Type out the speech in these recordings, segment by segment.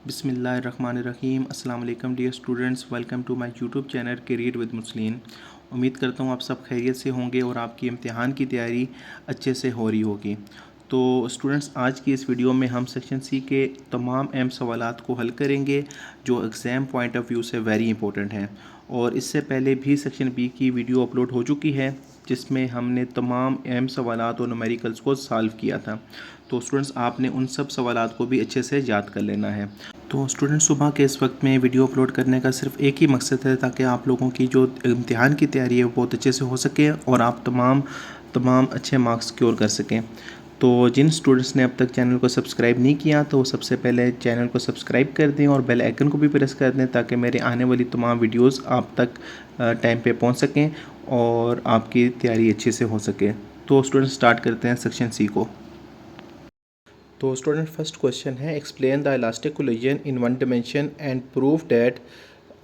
बिस्मिल्लाहिर्रहमानिर्रहीम। अस्सलाम वालेकुम dear students, welcome to my YouTube channel career with मुस्लिन। उम्मीद करता हूँ आप सब खैरियत से होंगे और आपकी इम्तिहान की तैयारी अच्छे से हो रही होगी। तो स्टूडेंट्स, आज की इस वीडियो में हम सेक्शन सी के तमाम अहम सवालात को हल करेंगे जो एग्ज़ाम पॉइंट ऑफ व्यू से वेरी इंपॉर्टेंट हैं। और इससे पहले भी सेक्शन बी की वीडियो अपलोड हो चुकी है जिसमें हमने तमाम अहम सवालात और न्यूमेरिकल्स को सॉल्व किया था। तो स्टूडेंट्स, आपने उन सब सवालात को भी अच्छे से याद कर लेना है। तो स्टूडेंट, सुबह के इस वक्त में वीडियो अपलोड करने का सिर्फ एक ही मकसद है ताकि आप लोगों की जो इम्तिहान की तैयारी है वो बहुत अच्छे से हो सके और आप तमाम तमाम अच्छे मार्क्स सिक्योर कर सकें। तो जिन स्टूडेंट्स ने अब तक चैनल को सब्सक्राइब नहीं किया तो सबसे पहले चैनल को सब्सक्राइब कर दें और बेल आइकन को भी प्रेस कर दें ताकि मेरे आने वाली तमाम वीडियोस आप तक टाइम पे पहुंच सकें और आपकी तैयारी अच्छे से हो सके। तो स्टूडेंट, स्टार्ट करते हैं सेक्शन सी को। तो स्टूडेंट, फर्स्ट क्वेश्चन है, explain the elastic collision in one dimension and prove that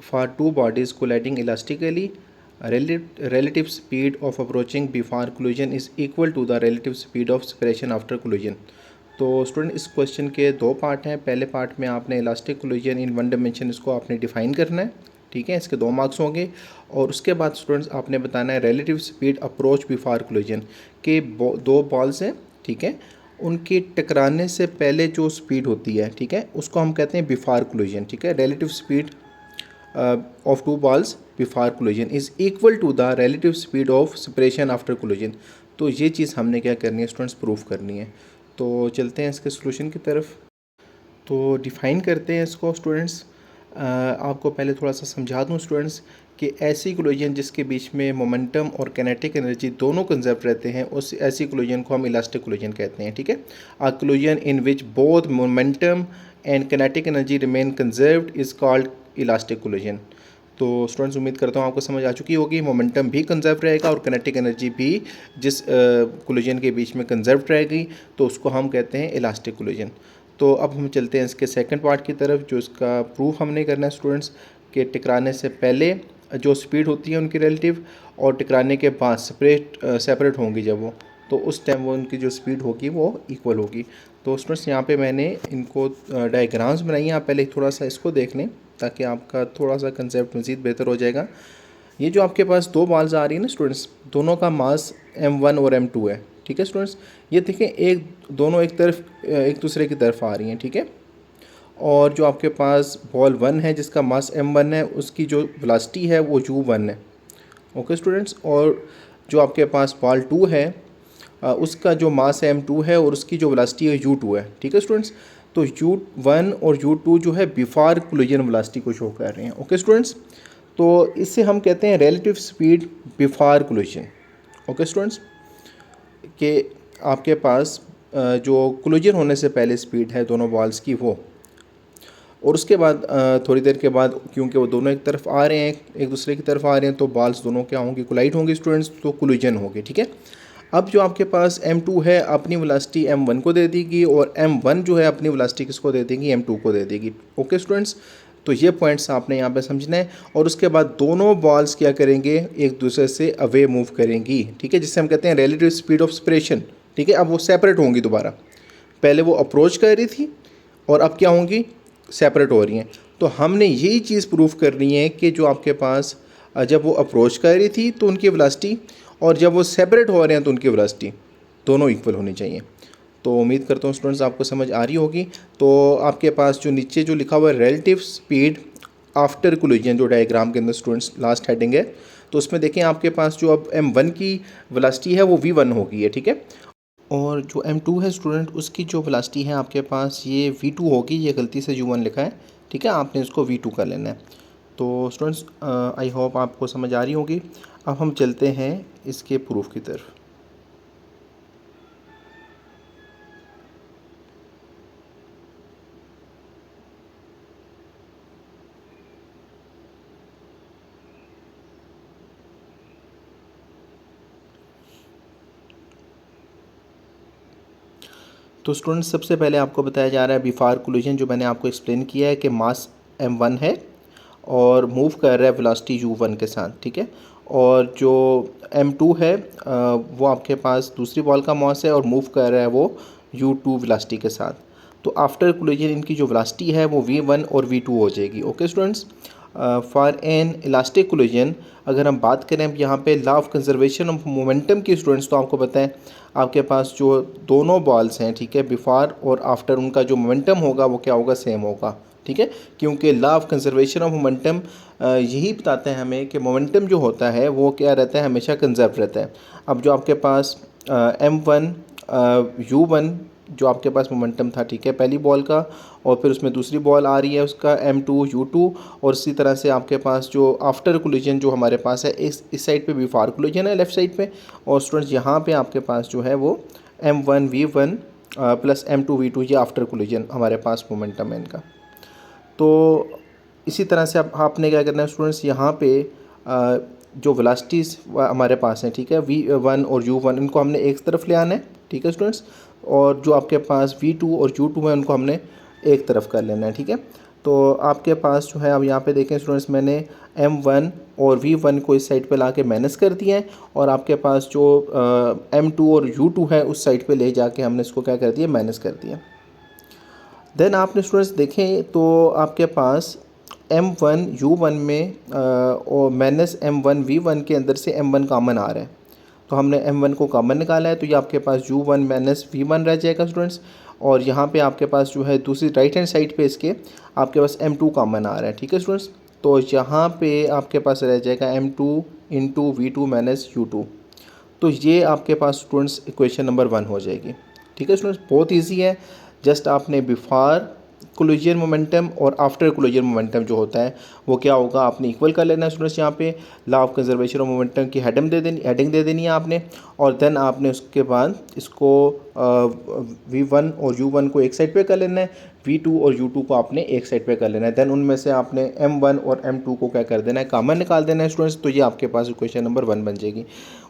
for two bodies colliding elastically relative speed of approaching before collision is equal to the relative speed of separation after collision। तो student, इस question के दो part हैं। पहले part में आपने elastic collision in one dimension इसको आपने डिफाइन करना है, ठीक है, इसके 2 मार्क्स होंगे। और उसके बाद स्टूडेंट्स आपने बताना है relative speed approach before collision के 2 बॉल्स हैं, ठीक है, उनके टकराने से पहले जो स्पीड होती है, ठीक है, उसको हम कहते हैं बिफोर कोलिजन, ठीक है। Relative speed of two balls before collision is equal to the relative speed of separation after collision। तो ये चीज़ हमने क्या करनी है स्टूडेंट्स, प्रूफ करनी है। तो चलते हैं इसके सोल्यूशन की तरफ। तो डिफ़ाइन करते हैं इसको स्टूडेंट्स। आपको पहले थोड़ा सा समझा दूँ स्टूडेंट्स कि ऐसी कोलिजन जिसके बीच में मोमेंटम और काइनेटिक एनर्जी दोनों कंजर्व रहते हैं उस ऐसी कोलिजन को हम इलास्टिक कोलिजन कहते हैं, ठीक है। A collision in which both momentum and kinetic energy remain conserved is called elastic collision. तो स्टूडेंट्स, उम्मीद करता हूँ आपको समझ आ चुकी होगी। मोमेंटम भी कंजर्व रहेगा और काइनेटिक एनर्जी भी जिस कोलिजन के बीच में कंजर्व रहेगी तो उसको हम कहते हैं इलास्टिक कोलिजन। तो अब हम चलते हैं इसके सेकंड पार्ट की तरफ जो इसका प्रूफ हमने करना है स्टूडेंट्स के टकराने से पहले जो स्पीड होती है उनकी रिलेटिव और टकराने के बाद सेपरेट होंगी जब वो, तो उस टाइम वो उनकी जो स्पीड होगी वो इक्वल होगी। तो स्टूडेंट्स, यहाँ पे मैंने इनको डायग्राम्स बनाई हैं, आप पहले थोड़ा सा इसको देख लें ताकि आपका थोड़ा सा कंसेप्ट मज़ीद बेहतर हो जाएगा। ये जो आपके पास 2 बॉल्स आ रही है ना स्टूडेंट्स, दोनों का मास m1 और m2 है, ठीक है स्टूडेंट्स। ये देखें दोनों एक तरफ एक दूसरे की तरफ आ रही हैं, ठीक है। और जो आपके पास बॉल 1 है जिसका मास m1 है उसकी जो वेलोसिटी है वो u1 है, ओके स्टूडेंट्स। और जो आपके पास बॉल 2 है उसका जो मास m2 है और उसकी जो वेलोसिटी है u2 है, ठीक है स्टूडेंट्स। तो u1 और u2 जो है बिफोर कोलिजन वेलोसिटी को शो कर रहे हैं, ओके स्टूडेंट्स। तो इससे हम कहते हैं relative speed before collision, okay students, कि आपके पास जो कोलिजन होने से पहले स्पीड है दोनों बॉल्स की वो, और उसके बाद थोड़ी देर के बाद क्योंकि वो दोनों एक तरफ आ रहे हैं एक दूसरे की तरफ आ रहे हैं तो बॉल्स दोनों क्या होंगी, कोलाइड होंगी स्टूडेंट्स, तो कोलिजन होगी, ठीक है। अब जो आपके पास m2 है अपनी वेलोसिटी m1 को दे देगी और m1 जो है अपनी वेलोसिटी किसको दे देगी, m2 को दे देगी, ओके स्टूडेंट्स। तो ये पॉइंट्स आपने यहाँ पे समझना है। और उसके बाद दोनों बॉल्स क्या करेंगे, एक दूसरे से अवे मूव करेंगी, ठीक है, जिससे हम कहते हैं रिलेटिव स्पीड ऑफ सेपरेशन, ठीक है। अब वो सेपरेट होंगी दोबारा, पहले वो अप्रोच कर रही थी और अब क्या होंगी, सेपरेट हो रही हैं। तो हमने यही चीज़ प्रूफ करनी है कि जो आपके पास जब वो अप्रोच कर रही थी तो उनकी वेलोसिटी और जब वो सेपरेट हो रहे हैं तो उनकी वेलोसिटी दोनों इक्वल होनी चाहिए। तो उम्मीद करता हूँ स्टूडेंट्स आपको समझ आ रही होगी। तो आपके पास जो नीचे जो लिखा हुआ है रिलेटिव स्पीड आफ्टर कोलिजन जो डायग्राम के अंदर स्टूडेंट्स लास्ट हेडिंग है, तो उसमें देखें आपके पास जो अब m1 की वेलोसिटी है वो v1 हो गई है, ठीक है। और जो m2 है स्टूडेंट उसकी जो वेलोसिटी है आपके पास ये v2 होगी, ये गलती से u1 लिखा है, ठीक है, आपने इसको v2 कर लेना है। तो स्टूडेंट्स, आई होप आपको समझ आ रही होगी। अब हम चलते हैं इसके प्रूफ की तरफ। तो स्टूडेंट्स, सबसे पहले आपको बताया जा रहा है बिफोर कोलिजन, जो मैंने आपको एक्सप्लेन किया है कि मास m1 है और मूव कर रहा है वेलोसिटी u1 के साथ, ठीक है। और जो m2 है वो आपके पास दूसरी बॉल का मास है और मूव कर रहा है वो u2 वेलोसिटी के साथ। तो आफ्टर कोलिजन इनकी जो वेलोसिटी है वो v1 और v2 हो जाएगी। Okay students, for an elastic collision अगर हम बात करें अब यहाँ पे law of conservation of momentum की स्टूडेंट्स, तो आपको पता है आपके पास जो दोनों बॉल्स हैं, ठीक है, बिफोर और आफ्टर, उनका जो मोमेंटम होगा वो क्या होगा, सेम होगा, ठीक है, क्योंकि law of conservation of momentum यही बताते हैं हमें कि मोमेंटम जो होता है वो क्या रहता है, हमेशा कंजर्व रहता है। अब जो आपके पास m1 u1 जो आपके पास मोमेंटम था, ठीक है, पहली बॉल का, और फिर उसमें दूसरी बॉल आ रही है उसका m2 u2, और इसी तरह से आपके पास जो आफ्टर कोलिजन जो हमारे पास है इस साइड पे बिफोर कोलिजन है लेफ़्ट साइड पे, और स्टूडेंट्स यहाँ पे आपके पास जो है वो m1 v1 plus m2 v2 ये आफ्टर कोलिजन हमारे पास मोमेंटम है इनका। तो इसी तरह से अब आपने क्या करना है स्टूडेंट्स, यहाँ पे जो वेलोसिटीज़ हमारे पास हैं, ठीक है, v1 और u1 इनको हमने एक तरफ ले आना है, ठीक है स्टूडेंट्स, और जो आपके पास v2 और u2 है उनको हमने एक तरफ कर लेना है, ठीक है। तो आपके पास जो है अब यहाँ पे देखें स्टूडेंट्स, मैंने m1 और v1 को इस साइड पे ला के माइनस कर दिया है, और आपके पास जो m2 और u2 है उस साइड पे ले जाके हमने इसको क्या कर दिया, माइनस कर दिया। देन आपने स्टूडेंट्स देखें तो आपके पास m1 u1 में और माइनस m1 v1 के अंदर से m1 कॉमन आ रहा है, तो हमने m1 को कॉमन निकाला है, तो ये आपके पास u1 माइनस v1 रह जाएगा स्टूडेंट्स। और यहाँ पे आपके पास जो है दूसरी राइट हैंड साइड पे इसके आपके पास m2 कॉमन आ रहा है, ठीक है स्टूडेंट्स। तो यहाँ पे आपके पास रह जाएगा m2 into v2 minus u2। तो ये आपके पास स्टूडेंट्स इक्वेशन नंबर 1 हो जाएगी, ठीक है स्टूडेंट्स, बहुत ईजी है। जस्ट आपने बिफोर कोलिजन मोमेंटम और आफ्टर कोलिजन मोमेंटम जो होता है वो क्या होगा, आपने इक्वल कर लेना है स्टूडेंट्स। यहाँ पे law of conservation of momentum की हेडिंग दे देनी है आपने, और देन आपने उसके बाद इसको v1 और u1 को एक साइड पे कर लेना है, v2 और u2 को आपने एक साइड पे कर लेना है। देन उनमें से आपने m1 और m2 को क्या कर देना है, कॉमन निकाल देना है स्टूडेंट्स। तो ये आपके पास इक्वेशन नंबर 1 बन जाएगी।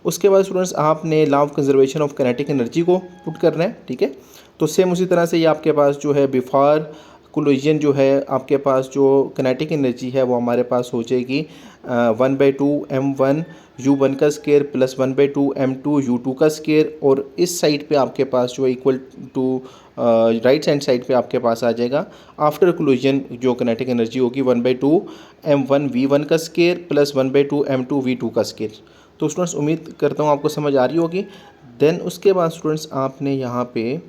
उसके बाद स्टूडेंट्स आपने law of conservation of kinetic energy को पुट करना है, ठीक है। तो सेम उसी तरह से ये आपके पास जो है बिफोर कोलिजन जो है आपके पास जो काइनेटिक एनर्जी है वो हमारे पास हो जाएगी 1/2 m1 u1 का स्केयर प्लस 1/2 m2 u2 का स्केयर, और इस साइड पे आपके पास जो equal to right hand side पे आपके पास आ जाएगा आफ्टर कोलिजन जो काइनेटिक एनर्जी होगी 1/2 m1 v1 का स्केयर प्लस 1/2 m2 v2 का स्केयर। तो स्टूडेंट्स उम्मीद करता हूँ आपको समझ आ रही होगी। देन उसके बाद स्टूडेंट्स आपने यहाँ पे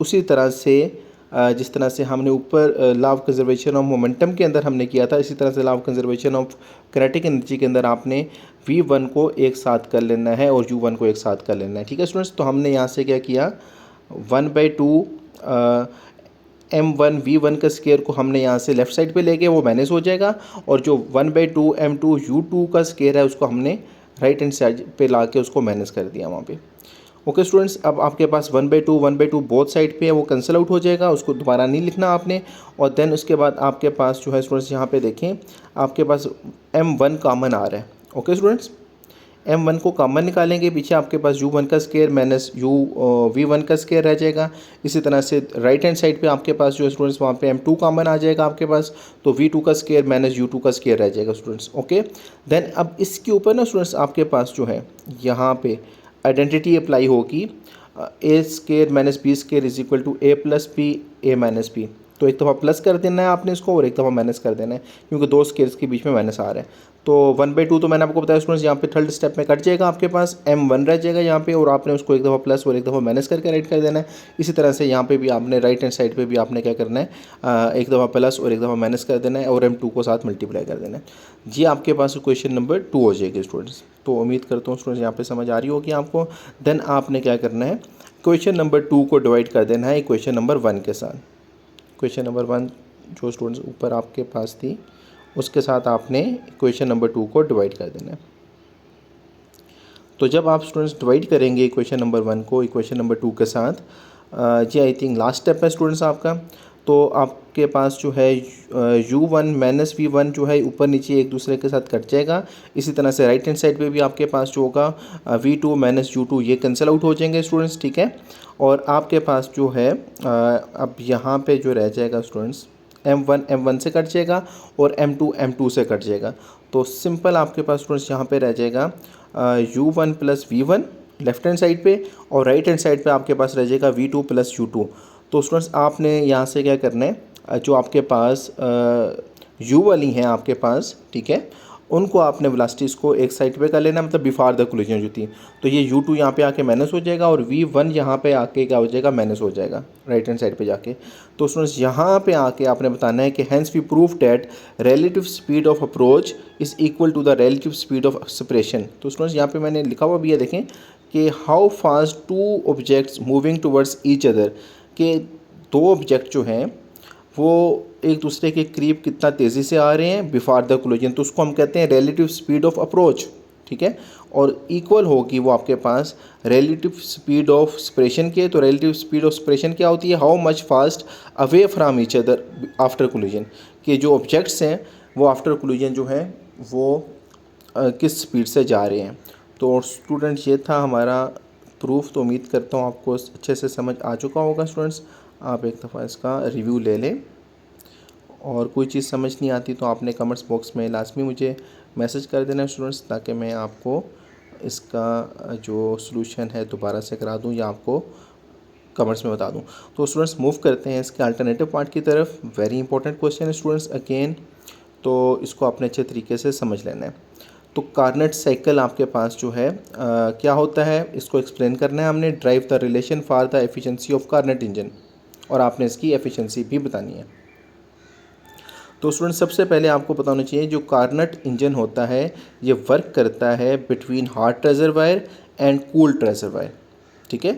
उसी तरह से जिस तरह से हमने ऊपर law of conservation of momentum के अंदर हमने किया था, इसी तरह से law of conservation of kinetic energy के अंदर आपने v1 को एक साथ कर लेना है और u1 को एक साथ कर लेना है, ठीक है स्टूडेंट्स। तो हमने यहाँ से क्या किया, 1/2 m1 v1 का स्केयर को हमने यहाँ से लेफ़्ट साइड पे लेके वो माइनस हो जाएगा, और जो 1/2 m2 u2 का स्केयर है उसको हमने राइट हैंड साइड पे ला के उसको माइनस कर दिया वहाँ पे। ओके स्टूडेंट्स, अब आपके पास 1/2 बोथ साइड पे है वो कैंसिल आउट हो जाएगा, उसको दोबारा नहीं लिखना आपने। और देन उसके बाद आपके पास जो है स्टूडेंट्स यहाँ पे देखें आपके पास m1 कॉमन आ रहा है। ओके स्टूडेंट्स, m1 को कॉमन निकालेंगे, पीछे आपके पास u1 का स्केयर माइनस v1 का स्केयर रह जाएगा। इसी तरह से राइट हैंड साइड पे आपके पास जो है स्टूडेंट्स वहाँ पे m2 कॉमन आ जाएगा आपके पास, तो v2 का स्केयर माइनस u2 का स्केयर रह जाएगा स्टूडेंट्स। ओके, देन अब इसके ऊपर ना स्टूडेंट्स आपके पास जो है यहाँ पे आइडेंटिटी अप्लाई होगी, A square minus B square is equal to A plus B A minus B. तो एक दफ़ा प्लस कर देना है आपने इसको और एक दफ़ा माइनस कर देना है, क्योंकि दो स्केयर्स के बीच में माइनस आ रहा है। तो 1/2 तो मैंने आपको बताया स्टूडेंट्स यहाँ पे थर्ड स्टेप में कट जाएगा, आपके पास m1 रह जाएगा यहाँ पे, और आपने उसको एक दफ़ा प्लस और एक दफ़ा माइनस करके राइट कर देना है। इसी तरह से यहाँ पे भी आपने राइट हैंड साइड पे भी आपने क्या करना है, एक दफ़ा प्लस और एक दफ़ा माइनस कर देना है, और m2 को साथ मल्टीप्लाई कर देना है। ये आपके पास क्वेश्चन नंबर 2 हो जाएगी स्टूडेंट्स। तो उम्मीद करता हूँ स्टूडेंट्स यहाँ पे समझ आ रही होगी आपको। देन आपने क्या करना है, क्वेश्चन नंबर 2 को डिवाइड कर देना है क्वेश्चन नंबर 1 के साथ। क्वेश्चन नंबर 1 जो स्टूडेंट्स ऊपर आपके पास थी उसके साथ आपने क्वेश्चन नंबर 2 को डिवाइड कर देना है। तो जब आप स्टूडेंट्स डिवाइड करेंगे इक्वेशन नंबर 1 को इक्वेशन नंबर 2 के साथ, ये आई थिंक लास्ट स्टेप है स्टूडेंट्स आपका। तो आपके पास जो है u1 माइनस v1 जो है ऊपर नीचे एक दूसरे के साथ कट जाएगा। इसी तरह से राइट हैंड साइड पे भी आपके पास जो होगा v2 माइनस u2 ये कैंसिल आउट हो जाएंगे स्टूडेंट्स, ठीक है। और आपके पास जो है अब यहाँ पे जो रह जाएगा स्टूडेंट्स m1 m1 से कट जाएगा और m2 m2 से कट जाएगा। तो सिंपल आपके पास स्टूडेंट्स यहाँ पे रह जाएगा u1 plus v1 left hand side पे, और राइट हैंड साइड पे आपके पास रह जाएगा V2 प्लस U2। तो स्टूडेंट्स आपने यहाँ से क्या करना है, जो आपके पास U वाली हैं आपके पास, ठीक है, उनको आपने वेलोसिटीज़ को एक साइड पे कर लेना, मतलब बिफोर द कोलिजन जो थी। तो ये U2 यहाँ पे आके माइनस हो जाएगा और V1 यहाँ पे आके क्या हो जाएगा, माइनस हो जाएगा राइट हैंड साइड पे जाके। तो स्टूडेंट्स यहाँ पे आके आपने बताना है कि hence we prove that relative speed of approach is equal to the relative speed of separation. तो स्टूडेंट्स यहाँ पे मैंने लिखा हुआ भी है, देखें कि how fast two objects moving towards each other, के दो ऑब्जेक्ट जो हैं वो एक दूसरे के करीब कितना तेज़ी से आ रहे हैं बिफोर द कोलिजन, तो उसको हम कहते हैं रिलेटिव स्पीड ऑफ अप्रोच, ठीक है। और इक्वल होगी वो आपके पास रिलेटिव स्पीड ऑफ सेपरेशन के। तो रिलेटिव स्पीड ऑफ सेपरेशन क्या होती है, how much fast away from each other after collision, कि जो ऑब्जेक्ट्स हैं वो आफ्टर कोलिजन जो है वो किस स्पीड से जा रहे हैं। तो स्टूडेंट्स ये था हमारा प्रूफ। तो उम्मीद करता हूँ आपको अच्छे से समझ आ चुका होगा। स्टूडेंट्स आप एक दफ़ा इसका रिव्यू ले लें, और कोई चीज़ समझ नहीं आती तो आपने कमेंट्स बॉक्स में लाजमी मुझे मैसेज कर देना स्टूडेंट्स, ताकि मैं आपको इसका जो सलूशन है दोबारा से करा दूँ या आपको कमेंट्स में बता दूँ। तो स्टूडेंट्स मूव करते हैं इसके अल्टरनेटिव पार्ट की तरफ। वेरी इंपॉर्टेंट क्वेश्चन है स्टूडेंट्स अगेन, तो इसको आपने अच्छे तरीके से समझ लेना है। तो कार्नेट साइकिल आपके पास जो है क्या होता है, इसको एक्सप्लेन करना है हमने। Derive the relation for the efficiency of Carnot engine, और आपने इसकी एफिशिएंसी भी बतानी है। तो स्टूडेंट सबसे पहले आपको पता होना चाहिए जो कार्नेट इंजन होता है ये वर्क करता है between hot reservoir and cooled reservoir, ठीक है।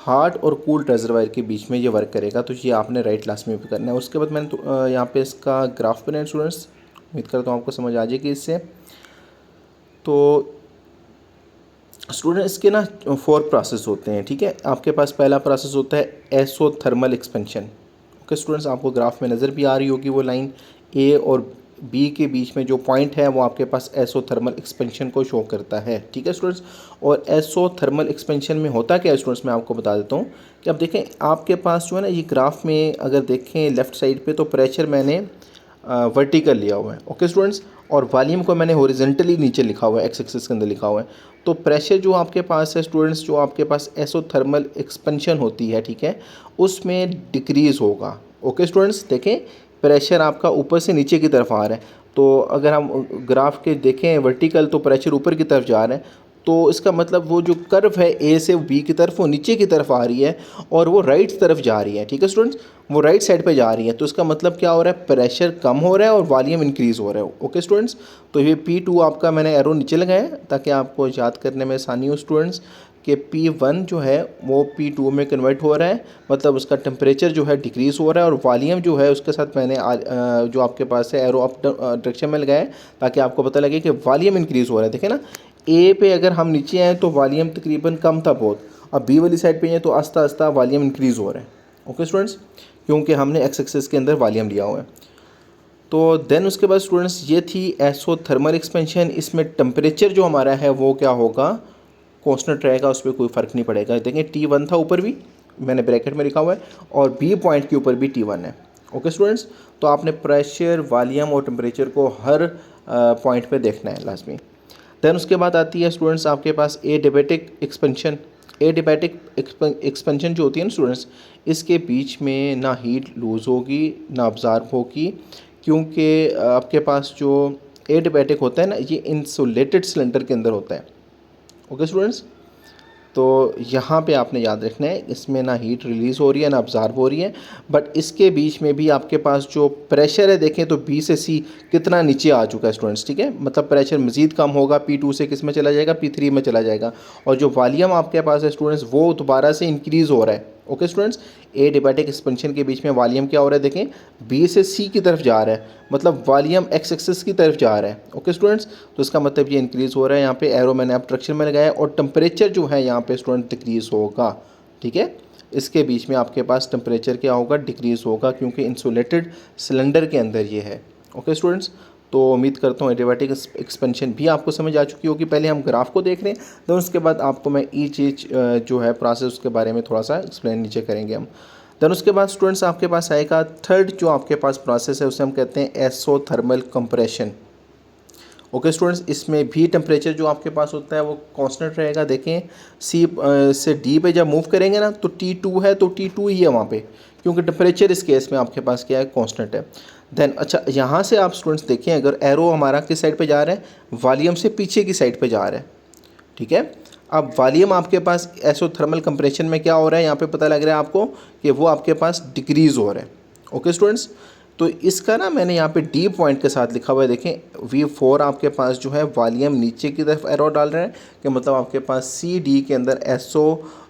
हॉट और कूल्ड रिजर्वायर के बीच में ये वर्क करेगा, तो ये आपने राइट क्लास में भी करना है। उसके बाद मैंने यहाँ पे इसका ग्राफ बनाया स्टूडेंट्स, उम्मीद करता हूँ आपको समझ आ जाएगी इससे। तो स्टूडेंट इसके ना 4 प्रोसेस होते हैं, ठीक है। आपके पास पहला प्रोसेस होता है एसोथर्मल एक्सपेंशन। ओके स्टूडेंट्स, आपको ग्राफ में नज़र भी आ रही होगी वो लाइन, ए और बी के बीच में जो पॉइंट है वो आपके पास एसोथर्मल एक्सपेंशन को शो करता है, ठीक है स्टूडेंट्स। और एसोथर्मल एक्सपेंशन में होता क्या है स्टूडेंट्स, मैं आपको बता देता हूँ कि अब देखें आपके पास जो है ना ये ग्राफ में अगर देखें लेफ़्ट साइड पे, तो प्रेशर मैंने वर्टिकल लिया हुआ है, ओके स्टूडेंट्स, और वॉल्यूम को मैंने हॉरिजॉन्टली नीचे लिखा हुआ है, एक्स एक्सिस के अंदर लिखा हुआ है। तो प्रेशर जो आपके पास है स्टूडेंट्स, जो आपके पास एसोथर्मल एक्सपेंशन होती है, ठीक है, उसमें डिक्रीज़ होगा। ओके स्टूडेंट्स, देखें प्रेशर आपका ऊपर से नीचे की तरफ आ रहा है। तो अगर हम ग्राफ के देखें वर्टिकल, तो प्रेशर ऊपर की तरफ जा रहा है, तो इसका मतलब वो जो कर्व है ए से बी की तरफ वो नीचे की तरफ आ रही है और वो राइट तरफ जा रही है, ठीक है स्टूडेंट्स, वो राइट साइड पे जा रही है। तो इसका मतलब क्या हो रहा है, प्रेशर कम हो रहा है और वॉल्यूम इंक्रीज़ हो रहा है। ओके स्टूडेंट्स, तो ये P2 आपका मैंने एरो नीचे लगाया ताकि आपको याद करने में आसानी हो स्टूडेंट्स, कि P1 जो है वो P2 में कन्वर्ट हो रहा है, मतलब उसका टेम्परेचर जो है डिक्रीज़ हो रहा है, और वॉल्यूम जो है उसके साथ मैंने जो आपके पास है एरो अप डायरेक्शन में लगाया है ताकि आपको पता लगे कि वॉल्यूम इंक्रीज़ हो रहा है। देखें ना, ए पे अगर हम नीचे आए तो वॉल्यूम तकरीबन कम था बहुत, अब बी वाली साइड पे हैं तो आस्ता आस्ता वॉल्यूम इंक्रीज़ हो रहा है। ओके स्टूडेंट्स, क्योंकि हमने एक्स एक्सिस के अंदर वॉल्यूम लिया हुआ है। तो देन उसके बाद स्टूडेंट्स ये थी एसोथर्मल एक्सपेंशन। इसमें टेम्परेचर जो हमारा है वो क्या होगा, कांस्टेंट रहेगा, उस पर कोई फ़र्क नहीं पड़ेगा। देखें T1 था ऊपर भी मैंने ब्रैकेट में लिखा हुआ है, और बी पॉइंट के ऊपर भी T1 है। ओके स्टूडेंट्स, तो आपने प्रेशर, वॉल्यूम और टेम्परेचर को हर पॉइंट पे देखना है लाजमी। देन उसके बाद आती है स्टूडेंट्स आपके पास एडियाबैटिक एक्सपेंशन। एडियाबैटिक एक्सपेंशन जो होती है ना स्टूडेंट्स, इसके बीच में ना हीट लूज़ होगी ना अब्ज़ॉर्ब होगी, क्योंकि आपके पास जो एडियाबैटिक होता है ना ये इंसुलेटेड सिलेंडर के अंदर होता है। ओके स्टूडेंट्स, तो यहाँ पे आपने याद रखना है इसमें ना हीट रिलीज़ हो रही है ना अब्ज़ॉर्ब हो रही है, बट इसके बीच में भी आपके पास जो प्रेशर है देखें तो बी से सी कितना नीचे आ चुका है स्टूडेंट्स, ठीक है, मतलब प्रेशर मज़ीद कम होगा, P2 से किस में चला जाएगा, P3 में चला जाएगा, और जो वॉल्यूम आपके पास है स्टूडेंट्स वो दोबारा से इंक्रीज़ हो रहा है। ओके स्टूडेंट्स, एडियाबैटिक एक्सपेंशन के बीच में वॉल्यूम क्या हो रहा है, देखें बी से सी की तरफ जा रहा है, मतलब वॉल्यूम एक्स एक्सिस की तरफ जा रहा है। ओके स्टूडेंट्स, तो इसका मतलब ये इंक्रीज़ हो रहा है। यहाँ पे एरो मैंने अब ट्रैक्शन में लगाया, और टेम्परेचर जो है यहाँ पे स्टूडेंट डिक्रीज़ होगा, ठीक है, इसके बीच में आपके पास टेम्परेचर क्या होगा, डिक्रीज़ होगा, क्योंकि इंसुलेटेड सिलेंडर के अंदर ये है। ओके स्टूडेंट्स, तो उम्मीद करता हूँ एडियाबैटिक एक्सपेंशन भी आपको समझ आ चुकी होगी। पहले हम ग्राफ को देख रहे हैं, तो उसके बाद आपको मैं ईच जो है प्रोसेस उसके बारे में थोड़ा सा एक्सप्लेन नीचे करेंगे हम। देन उसके बाद स्टूडेंट्स आपके पास आएगा थर्ड जो आपके पास प्रोसेस है, उसे हम कहते हैं एसोथर्मल कंप्रेशन। ओके स्टूडेंट्स, इसमें भी टेम्परेचर जो आपके पास होता है वो कांस्टेंट रहेगा। देखें सी से डी पे जब मूव करेंगे ना तो T2 है तो T2 ही है वहाँ पे, क्योंकि टेम्परेचर इस केस में आपके पास क्या है, कांस्टेंट है। देन अच्छा यहाँ से आप स्टूडेंट्स देखें, अगर एरो हमारा किस साइड पे जा रहा है, वॉल्यूम से पीछे की साइड पे जा रहा है, ठीक है। अब वॉल्यूम आपके पास एसोथर्मल कंप्रेशन में क्या हो रहा है, यहाँ पे पता लग रहा है आपको कि वो आपके पास डिक्रीज़ हो रहा है। ओके स्टूडेंट्स, तो इसका ना मैंने यहाँ पे डी पॉइंट के साथ लिखा हुआ है। देखें V4 आपके पास जो है वॉल्यूम नीचे की तरफ एरो डाल रहे हैं, कि मतलब आपके पास सी डी के अंदर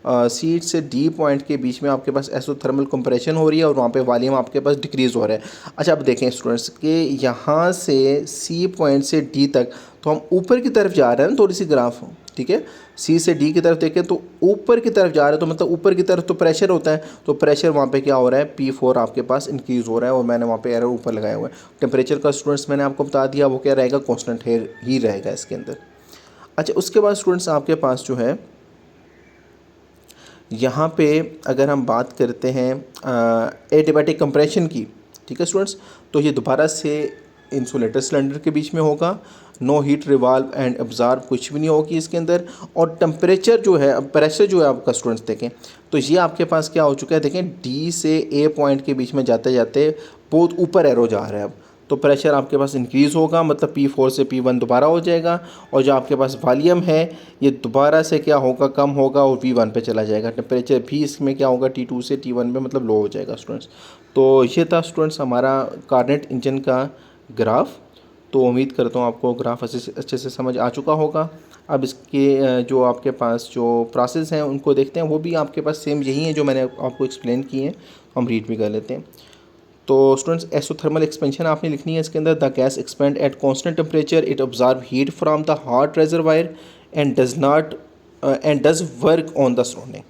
सी से डी पॉइंट के बीच में आपके पास एसोथर्मल कंप्रेशन हो रही है और वहाँ पे वॉल्यूम आपके पास डिक्रीज़ हो रहा है। अच्छा अब देखें स्टूडेंट्स कि यहाँ से सी पॉइंट से डी तक तो हम ऊपर की तरफ जा रहे हैं ना, थोड़ी सी ग्राफ, ठीक है। सी से डी की तरफ देखें तो ऊपर की तरफ जा रहा है, तो मतलब ऊपर की तरफ तो प्रेशर होता है, तो प्रेशर वहाँ पे क्या हो रहा है, P4 आपके पास इंक्रीज़ हो रहा है और मैंने वहाँ पे एरो ऊपर लगाया हुआ है। टेम्परेचर का स्टूडेंट्स मैंने आपको बता दिया, वो क्या रहेगा, कांस्टेंट ही रहेगा इसके अंदर। अच्छा उसके बाद स्टूडेंट्स आपके पास जो है यहाँ पे अगर हम बात करते हैं एडियाबैटिक कंप्रेशन की, ठीक है स्टूडेंट्स, तो ये दोबारा से इंसुलेटर सिलेंडर के बीच में होगा। No heat revolve and absorb कुछ भी नहीं होगी इसके अंदर। और टेम्परेचर जो है, प्रेशर जो है आपका स्टूडेंट्स देखें तो ये आपके पास क्या हो चुका है, देखें डी से ए पॉइंट के बीच में जाते जाते बहुत ऊपर एरो जा रहा है अब, तो प्रेशर आपके पास इंक्रीज़ होगा, मतलब P4 से P1 दोबारा हो जाएगा, और जो आपके पास वॉल्यूम है ये दोबारा से क्या होगा, कम होगा और V1 पे चला जाएगा। टेम्परेचर भी इसमें क्या होगा, T2 से T1 पे मतलब लो हो जाएगा स्टूडेंट्स। तो ये था स्टूडेंट्स हमारा कार्नेट इंजन का ग्राफ। तो उम्मीद करता हूँ आपको ग्राफ अच्छे से समझ आ चुका होगा। अब इसके जो आपके पास जो प्रोसेस हैं उनको देखते हैं, वो भी आपके पास सेम यही है जो मैंने आपको एक्सप्लेन किए हैं, हम रीड भी कर लेते हैं। तो स्टूडेंट्स एसोथर्मल एक्सपेंशन आपने लिखनी है इसके अंदर, the gas expand at constant temperature, it observe heat from the hot reservoir and does work on the surrounding.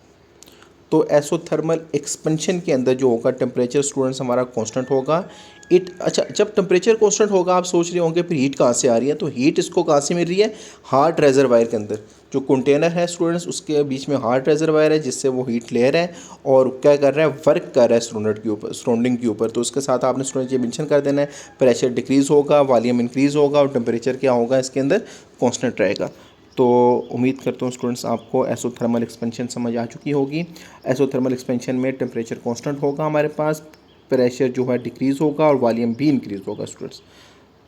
तो एसोथर्मल एक्सपेंशन के अंदर जो होगा टेम्परेचर स्टूडेंट्स हमारा कांस्टेंट होगा। अच्छा जब टेम्परेचर कांस्टेंट होगा आप सोच रहे होंगे फिर हीट कहाँ से आ रही है, तो हीट इसको कहाँ से मिल रही है, हार्ट रेजरवायर के अंदर जो कंटेनर है स्टूडेंट्स, उसके बीच में हार्ट रेजरवायर है जिससे वो हीट ले रहा है और क्या कर रहा है, वर्क कर रहा है सराउंडिंग के ऊपर। तो उसके साथ आपने स्टूडेंट ये मेंशन कर देना है, प्रेशर डिक्रीज़ होगा, वॉल्यूम इंक्रीज़ होगा और टेम्परेचर क्या होगा इसके अंदर, कांस्टेंट रहेगा। तो उम्मीद करता हूँ स्टूडेंट्स आपको एसोथर्मल एक्सपेंशन समझ आ चुकी होगी। एसोथर्मल एक्सपेंशन में टेम्परेचर कांस्टेंट होगा हमारे पास, प्रेशर जो है डिक्रीज़ होगा और वॉल्यूम भी इंक्रीज़ होगा स्टूडेंट्स।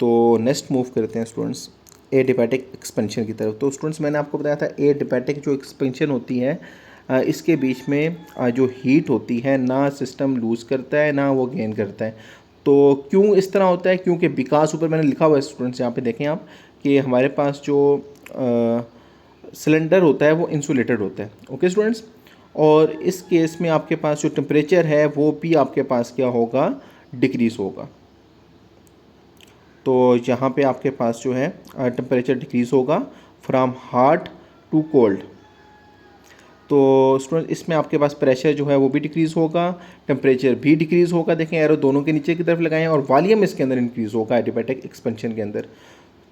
तो नेक्स्ट मूव करते हैं स्टूडेंट्स एडियाबैटिक एक्सपेंशन की तरफ। तो स्टूडेंट्स मैंने आपको बताया था एडियाबैटिक जो एक्सपेंशन होती है इसके बीच में जो हीट होती है ना सिस्टम लूज़ करता है ना वो गेन करता है। तो क्यों इस तरह होता है, क्योंकि बिकॉज ऊपर मैंने लिखा हुआ है स्टूडेंट्स, यहाँ पे देखें आप कि हमारे पास जो सिलेंडर होता है वो इंसुलेटेड होता है। ओके स्टूडेंट्स, और इस केस में आपके पास जो टेम्परेचर है वो भी आपके पास क्या होगा, डिक्रीज़ होगा। तो यहाँ पे आपके पास जो है टेम्परेचर डिक्रीज़ होगा फ्रॉम हॉट टू कोल्ड। तो स्टूडेंट इसमें आपके पास प्रेशर जो है वो भी डिक्रीज़ होगा, टेम्परेचर भी डिक्रीज़ होगा। देखें एरो दोनों के नीचे की तरफ लगाएं, और वॉल्यूम इसके अंदर इंक्रीज़ होगा एडियाबैटिक एक्सपेंशन के अंदर।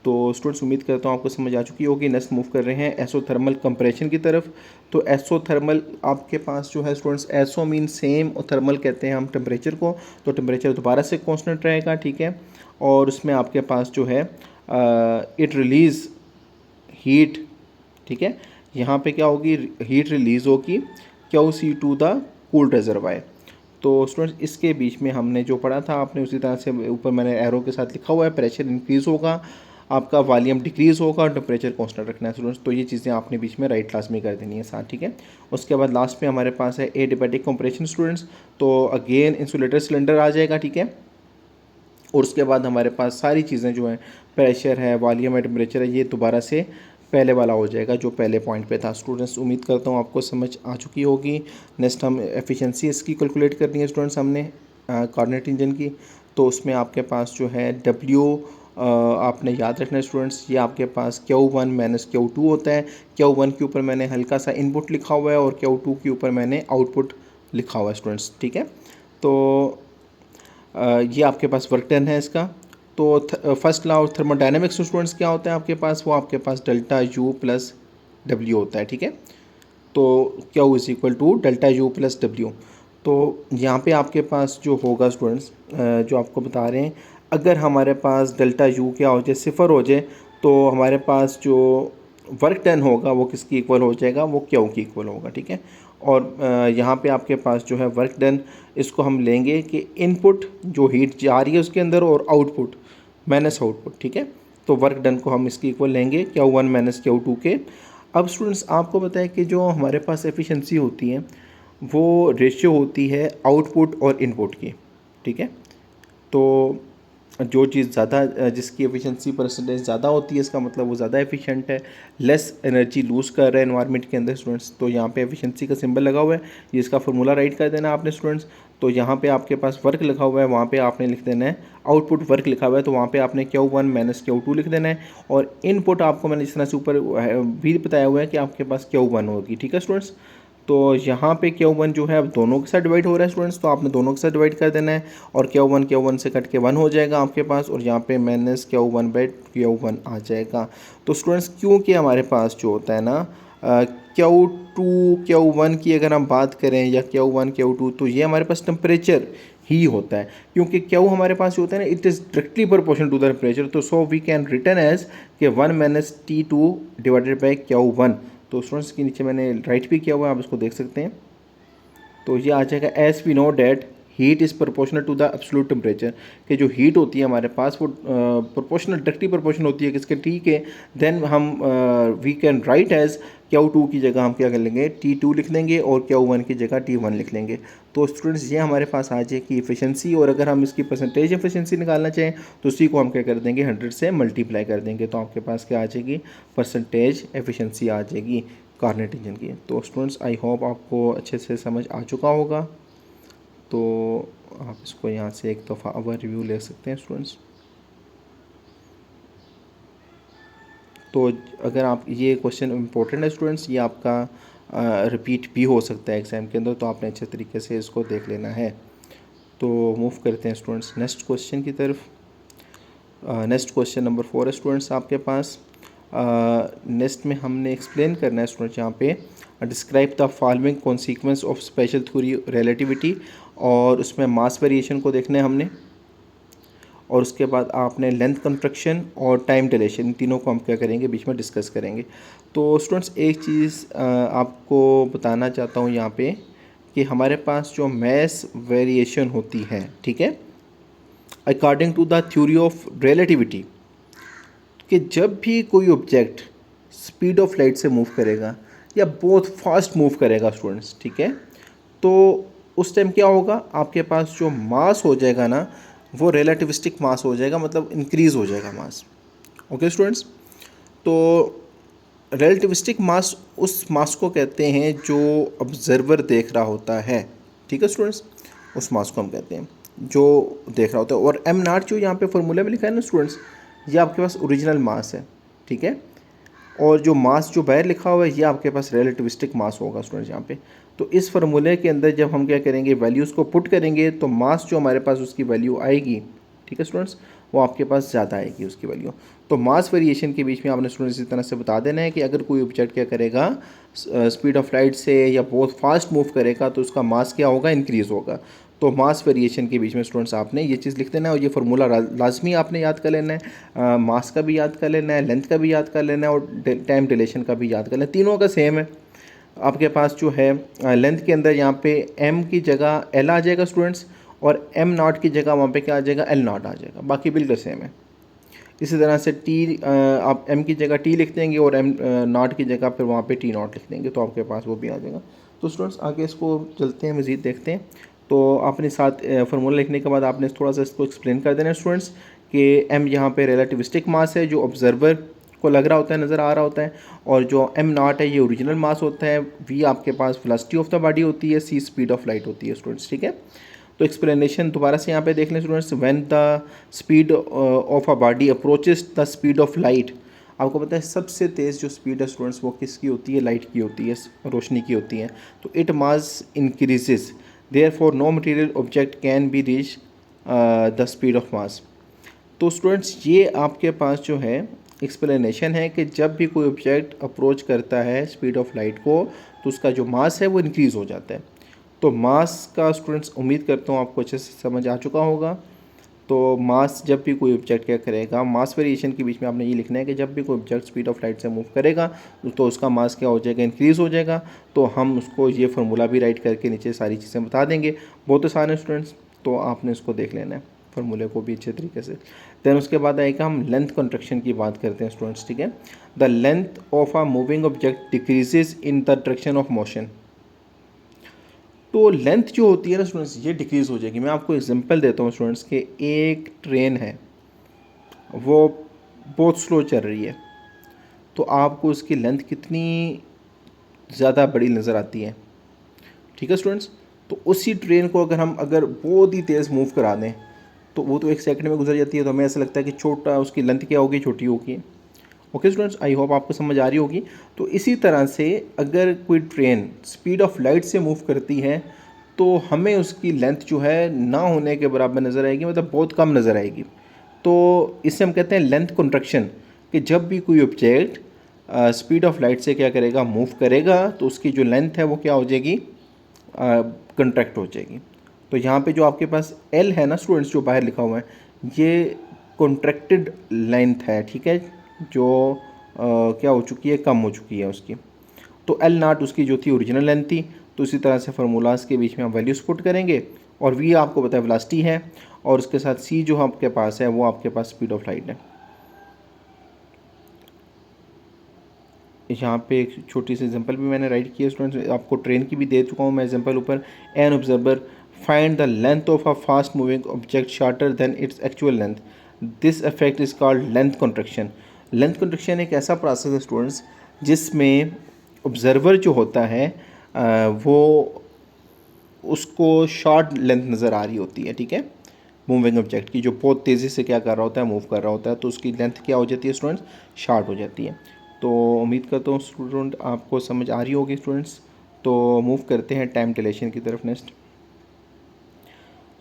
तो स्टूडेंट्स उम्मीद करता हूँ आपको समझ आ चुकी होगी। नेक्स्ट मूव कर रहे हैं एसोथर्मल कंप्रेशन की तरफ। तो एसोथर्मल आपके पास जो है स्टूडेंट्स, एसो मीन सेम और थर्मल कहते हैं हम टेम्परेचर को, तो टेम्परेचर दोबारा से कांस्टेंट रहेगा, ठीक है। और उसमें आपके पास जो है इट रिलीज़ हीट, ठीक है। यहाँ पे क्या होगी, हीट रिलीज़ होगी QC द कूल्ड रेजरवायर। तो स्टूडेंट्स इसके बीच में हमने जो पढ़ा था आपने उसी तरह से ऊपर मैंने एरो के साथ लिखा हुआ है, प्रेशर इंक्रीज़ होगा, आपका वॉल्यूम डिक्रीज़ होगा और टेम्परेचर कांस्टेंट रखना है स्टूडेंट्स। तो ये चीज़ें आपने बीच में राइट लाजमी कर देनी है साथ, ठीक है। उसके बाद लास्ट में हमारे पास है एडियाबैटिक कंप्रेशन स्टूडेंट्स। तो अगेन इंसुलेटर सिलेंडर आ जाएगा, ठीक है। और उसके बाद हमारे पास सारी चीज़ें जो हैं, प्रेशर है, वॉल्यूम है, टेम्परेचर है, ये दोबारा से पहले वाला हो जाएगा जो पहले पॉइंट पे था। स्टूडेंट्स उम्मीद करता हूँ आपको समझ आ चुकी होगी। नेक्स्ट हम एफिशिएंसी इसकी कैलकुलेट करनी है स्टूडेंट्स हमने कार्नेट इंजन की। तो उसमें आपके पास जो है W आपने याद रखना है स्टूडेंट्स, ये आपके पास Q1 माइनस Q2 होता है। Q1 के ऊपर मैंने हल्का सा इनपुट लिखा हुआ है और Q2 के ऊपर मैंने आउटपुट लिखा हुआ है स्टूडेंट्स, ठीक है। तो ये आपके पास वर्क डन है इसका। तो first law of thermodynamics students क्या होता है आपके पास, वो आपके पास डेल्टा U प्लस W होता है, ठीक है। तो Q is equal to delta U plus W। तो यहाँ पे आपके पास जो होगा स्टूडेंट्स जो आपको बता रहे हैं, अगर हमारे पास डेल्टा U क्या हो जाए, 0 हो जाए, तो हमारे पास जो वर्क डन होगा वो किसकी इक्वल हो जाएगा, वो क्यू की इक्वल होगा, ठीक है। और यहाँ पे आपके पास जो है वर्क डन, इसको हम लेंगे कि इनपुट जो हीट जा रही है उसके अंदर और आउटपुट माइनस आउटपुट, ठीक है। तो वर्क डन को हम इसकी इक्वल लेंगे Q1 माइनस Q2 के। अब स्टूडेंट्स आपको पता है कि जो हमारे पास एफिशिएंसी होती है वो रेशियो होती है आउटपुट और इनपुट की, ठीक है। तो जो चीज़ ज़्यादा जिसकी एफिशिएंसी परसेंटेज ज़्यादा होती है, इसका मतलब वो ज़्यादा एफिशिएंट है, लेस एनर्जी लूज़ कर रहा है एनवायरनमेंट के अंदर स्टूडेंट्स। तो यहाँ पे एफिशिएंसी का सिंबल लगा हुआ है, ये इसका फार्मूला राइट कर देना आपने स्टूडेंट्स। तो यहाँ पे आपके पास वर्क लिखा हुआ है, वहाँ पे आपने लिख देना है आउटपुट वर्क लिखा हुआ है, तो वहाँ पे आपने Q1 माइनस Q2 लिख देना है। और इनपुट आपको मैंने जिस तरह से ऊपर भी बताया हुआ है कि आपके पास Q1 होगी, ठीक है स्टूडेंट्स। तो यहाँ पे Q1 जो है अब दोनों के साथ डिवाइड हो रहा है स्टूडेंट्स, तो आपने दोनों के साथ डिवाइड कर देना है और Q1 से कट के 1 हो जाएगा आपके पास, और यहाँ पे माइनस Q1/Q1 आ जाएगा। तो स्टूडेंट्स क्योंकि हमारे पास जो होता है ना Q2 Q1 की अगर हम बात करें या Q1 Q2, तो ये हमारे पास टेम्परेचर ही होता है, क्योंकि Q हमारे पास जो होता है ना it is directly proportional to the temperature. तो so we can return as कि 1 minus T2 divided by Q1। तो स्टूडेंट्स के नीचे मैंने राइट भी किया हुआ है, आप इसको देख सकते हैं। तो ये आ जाएगा as we know that heat is proportional to the absolute temperature, कि जो हीट होती है हमारे पास वो प्रोपोर्शनल डायरेक्टली प्रोपोर्शनल होती है किसके, टी के। देन हम we can write as Q2 की जगह हम क्या कर लेंगे T2 लिख लेंगे और Q1 की जगह T1 लिख लेंगे। तो स्टूडेंट्स ये हमारे पास आ जाएगी एफिशिएंसी, और अगर हम इसकी परसेंटेज एफिशिएंसी निकालना चाहें तो उसी को हम क्या कर देंगे 100 से मल्टीप्लाई कर देंगे, तो आपके पास क्या आ जाएगी परसेंटेज एफिशिएंसी आ जाएगी कार्नेट इंजन की। तो स्टूडेंट्स आई होप आपको अच्छे से समझ आ चुका होगा। तो आप इसको यहाँ से एक दफ़ा ओवर रिव्यू ले सकते हैं स्टूडेंट्स। तो अगर आप ये क्वेश्चन इम्पोर्टेंट है स्टूडेंट्स, ये आपका रिपीट भी हो सकता है एग्ज़ाम के अंदर, तो आपने अच्छे तरीके से इसको देख लेना है। तो मूव करते हैं स्टूडेंट्स नेक्स्ट क्वेश्चन की तरफ। नेक्स्ट क्वेश्चन नंबर 4 है स्टूडेंट्स आपके पास। नेक्स्ट में हमने एक्सप्लेन करना है स्टूडेंट्स यहाँ पे describe the following consequence of special theory relativity, और उसमें मास वेरिएशन को देखना है हमने, और उसके बाद आपने लेंथ कंस्ट्रक्शन और टाइम डिलेशन, इन तीनों को हम क्या करेंगे बीच में डिस्कस करेंगे। तो स्टूडेंट्स एक चीज़ आपको बताना चाहता हूँ यहाँ पे कि हमारे पास जो मास वेरिएशन होती है, ठीक है, according to the theory of relativity, कि जब भी कोई ऑब्जेक्ट स्पीड ऑफ लाइट से मूव करेगा या बहुत फास्ट मूव करेगा स्टूडेंट्स, ठीक है, तो उस टाइम क्या होगा आपके पास जो मास हो जाएगा ना वो रिलेटिविस्टिक मास हो जाएगा, मतलब इंक्रीज़ हो जाएगा मास। ओके स्टूडेंट्स, तो रिलेटिविस्टिक मास उस मास को कहते हैं जो ऑब्जर्वर देख रहा होता है, ठीक है स्टूडेंट्स, उस मास को हम कहते हैं जो देख रहा होता है। और m0 जो यहाँ पे फॉर्मूले में लिखा है ना स्टूडेंट्स, ये आपके पास ओरिजिनल मास है, ठीक है, और जो मास जो बाहर लिखा हुआ है ये आपके पास रिलेटिविस्टिक मास होगा स्टूडेंट्स यहाँ पे। तो इस फार्मूले के अंदर जब हम क्या करेंगे वैल्यूज़ को पुट करेंगे तो मास जो हमारे पास उसकी वैल्यू आएगी, ठीक है स्टूडेंट्स, वो आपके पास ज़्यादा आएगी उसकी वैल्यू। तो मास वेरिएशन के बीच में आपने स्टूडेंट्स इस तरह से बता देना है कि अगर कोई ऑब्जेक्ट क्या करेगा स्पीड ऑफ लाइट से या बहुत फास्ट मूव करेगा तो उसका मास क्या होगा, इंक्रीज़ होगा। तो मास वेरिएशन के बीच में स्टूडेंट्स आपने ये चीज़ लिख देना है, और ये फार्मूला लाजमी आपने याद कर लेना है। मास का भी याद कर लेना है, लेंथ का भी याद कर लेना है, और टाइम डिलेशन का भी याद कर लेना है। तीनों का सेम है। आपके पास जो है लेंथ के अंदर यहाँ पे m की जगह l आ जाएगा स्टूडेंट्स, और m0 की जगह वहाँ पे क्या आ जाएगा, l0 आ जाएगा, बाकी बिल्कुल सेम है। इसी तरह से t आप m की जगह t लिख देंगे और m0 की जगह फिर वहाँ पे t0 लिख देंगे, तो आपके पास वो भी आ जाएगा। तो स्टूडेंट्स आगे इसको चलते हैं, मज़ीद देखते हैं। तो आपने साथ फार्मूला लिखने के बाद आपने थोड़ा सा इसको एक्सप्लेन कर देना है स्टूडेंट्स कि m यहाँ पे रिलेटिविस्टिक मास है जो ऑब्जर्वर को लग रहा होता है, नज़र आ रहा होता है, और जो m0 है ये ओरिजिनल मास होता है, v आपके पास वेलोसिटी ऑफ द बॉडी होती है, c स्पीड ऑफ लाइट होती है स्टूडेंट्स, ठीक है। तो एक्सप्लेनेशन दोबारा से यहाँ पे देख लें students. When the speed of a body approaches the speed of light, आपको पता है सबसे तेज़ जो स्पीड है स्टूडेंट्स वो किसकी होती है, लाइट की होती है, रोशनी की होती है। तो it mass increases, therefore no material object can be reach the speed of mass. तो स्टूडेंट्स ये आपके पास जो है एक्सप्लेनेशन है कि जब भी कोई ऑब्जेक्ट अप्रोच करता है स्पीड ऑफ लाइट को तो उसका जो मास है वो इंक्रीज़ हो जाता है। तो मास का स्टूडेंट्स उम्मीद करता हूँ आपको अच्छे से समझ आ चुका होगा। तो मास जब भी कोई ऑब्जेक्ट क्या करेगा, मास वेरिएशन के बीच में आपने ये लिखना है कि जब भी कोई ऑब्जेक्ट स्पीड ऑफ लाइट से मूव करेगा तो उसका मास क्या हो जाएगा, इंक्रीज़ हो जाएगा। तो हम उसको ये फार्मूला भी राइट करके नीचे सारी चीज़ें बता देंगे। बहुत आसान है स्टूडेंट्स, तो आपने इसको देख लेना है फार्मूले को भी अच्छे तरीके से। देन उसके बाद आएगा हम लेंथ कॉन्ट्रैक्शन की बात करते हैं स्टूडेंट्स, ठीक है। The length of a moving object decreases in the direction of motion. तो लेंथ जो होती है ना स्टूडेंट्स, ये डिक्रीज़ हो जाएगी। मैं आपको एग्जांपल देता हूँ स्टूडेंट्स कि एक ट्रेन है, वो बहुत स्लो चल रही है, तो आपको उसकी लेंथ कितनी ज़्यादा बड़ी नज़र आती है, ठीक है स्टूडेंट्स। तो उसी ट्रेन को अगर बहुत ही तेज़ मूव करा दें तो वो तो 1 सेकंड में गुजर जाती है, तो हमें ऐसा लगता है कि छोटा उसकी लेंथ क्या होगी, छोटी होगी। ओके स्टूडेंट्स, आई होप आपको समझ आ रही होगी। तो इसी तरह से अगर कोई ट्रेन स्पीड ऑफ लाइट से मूव करती है तो हमें उसकी लेंथ जो है ना होने के बराबर नज़र आएगी, मतलब बहुत कम नज़र आएगी। तो इससे हम कहते हैं लेंथ कॉन्ट्रैक्शन, कि जब भी कोई ऑब्जेक्ट स्पीड ऑफ लाइट से क्या करेगा, मूव करेगा, तो उसकी जो लेंथ है वो क्या हो जाएगी, कंट्रैक्ट हो जाएगी। तो यहाँ पे जो आपके पास एल है ना स्टूडेंट्स, जो बाहर लिखा हुआ है, ये कॉन्ट्रैक्टेड लेंथ है, ठीक है, जो क्या हो चुकी है, कम हो चुकी है उसकी। तो एल नाट उसकी जो थी ओरिजिनल लेंथ थी। तो इसी तरह से फार्मूलाज के बीच में हम वैल्यूज पुट करेंगे, और वी आपको पता है वेलोसिटी है, और उसके साथ सी जो आपके पास है वो आपके पास स्पीड ऑफ लाइट है। यहाँ पे एक छोटी सी एग्जांपल भी मैंने राइट किया स्टूडेंट्स, आपको ट्रेन की भी दे चुका हूँ मैं एग्जांपल ऊपर। An observer find the length of a fast moving object shorter than its actual length, this effect is called length contraction. Length contraction एक ऐसा प्रोसेस है स्टूडेंट्स जिसमें ऑब्जर्वर जो होता है वो उसको शॉर्ट लेंथ नज़र आ रही होती है, ठीक है, मूविंग ऑब्जेक्ट की, जो बहुत तेज़ी से क्या कर रहा होता है, मूव कर रहा होता है, तो उसकी लेंथ क्या हो जाती है स्टूडेंट्स, शॉर्ट हो जाती है। तो उम्मीद करता हूँ स्टूडेंट आपको समझ आ रही होगी स्टूडेंट्स। तो मूव करते हैं टाइम डिलेशन की तरफ नेक्स्ट।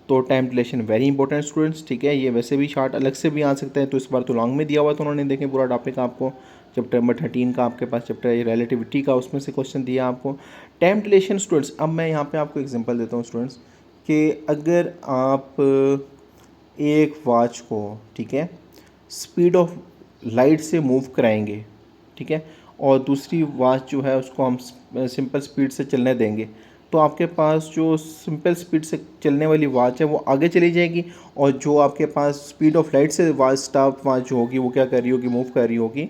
तो time deletion very important students, ठीक है। ये वैसे भी शार्ट अलग से भी आ सकता है, तो इस बार तो लॉन्ग में दिया हुआ, तो उन्होंने देखें पूरा टॉपिक आपको चैप्टर नंबर 13 का आपके पास चैप्टर रिलेटिविटी का, उसमें से क्वेश्चन दिया आपको टाइम डिलेशन स्टूडेंट्स। अब मैं यहाँ पे आपको एग्जांपल देता हूँ स्टूडेंट्स कि अगर आप एक वॉच को, ठीक है, स्पीड ऑफ लाइट से मूव कराएंगे, ठीक है, और दूसरी वॉच जो है उसको हम सिंपल स्पीड से चलने देंगे, तो आपके पास जो सिंपल स्पीड से चलने वाली वॉच है वो आगे चली जाएगी, और जो आपके पास स्पीड ऑफ लाइट से वॉच स्टॉप वॉच होगी वो क्या कर रही होगी, मूव कर रही होगी,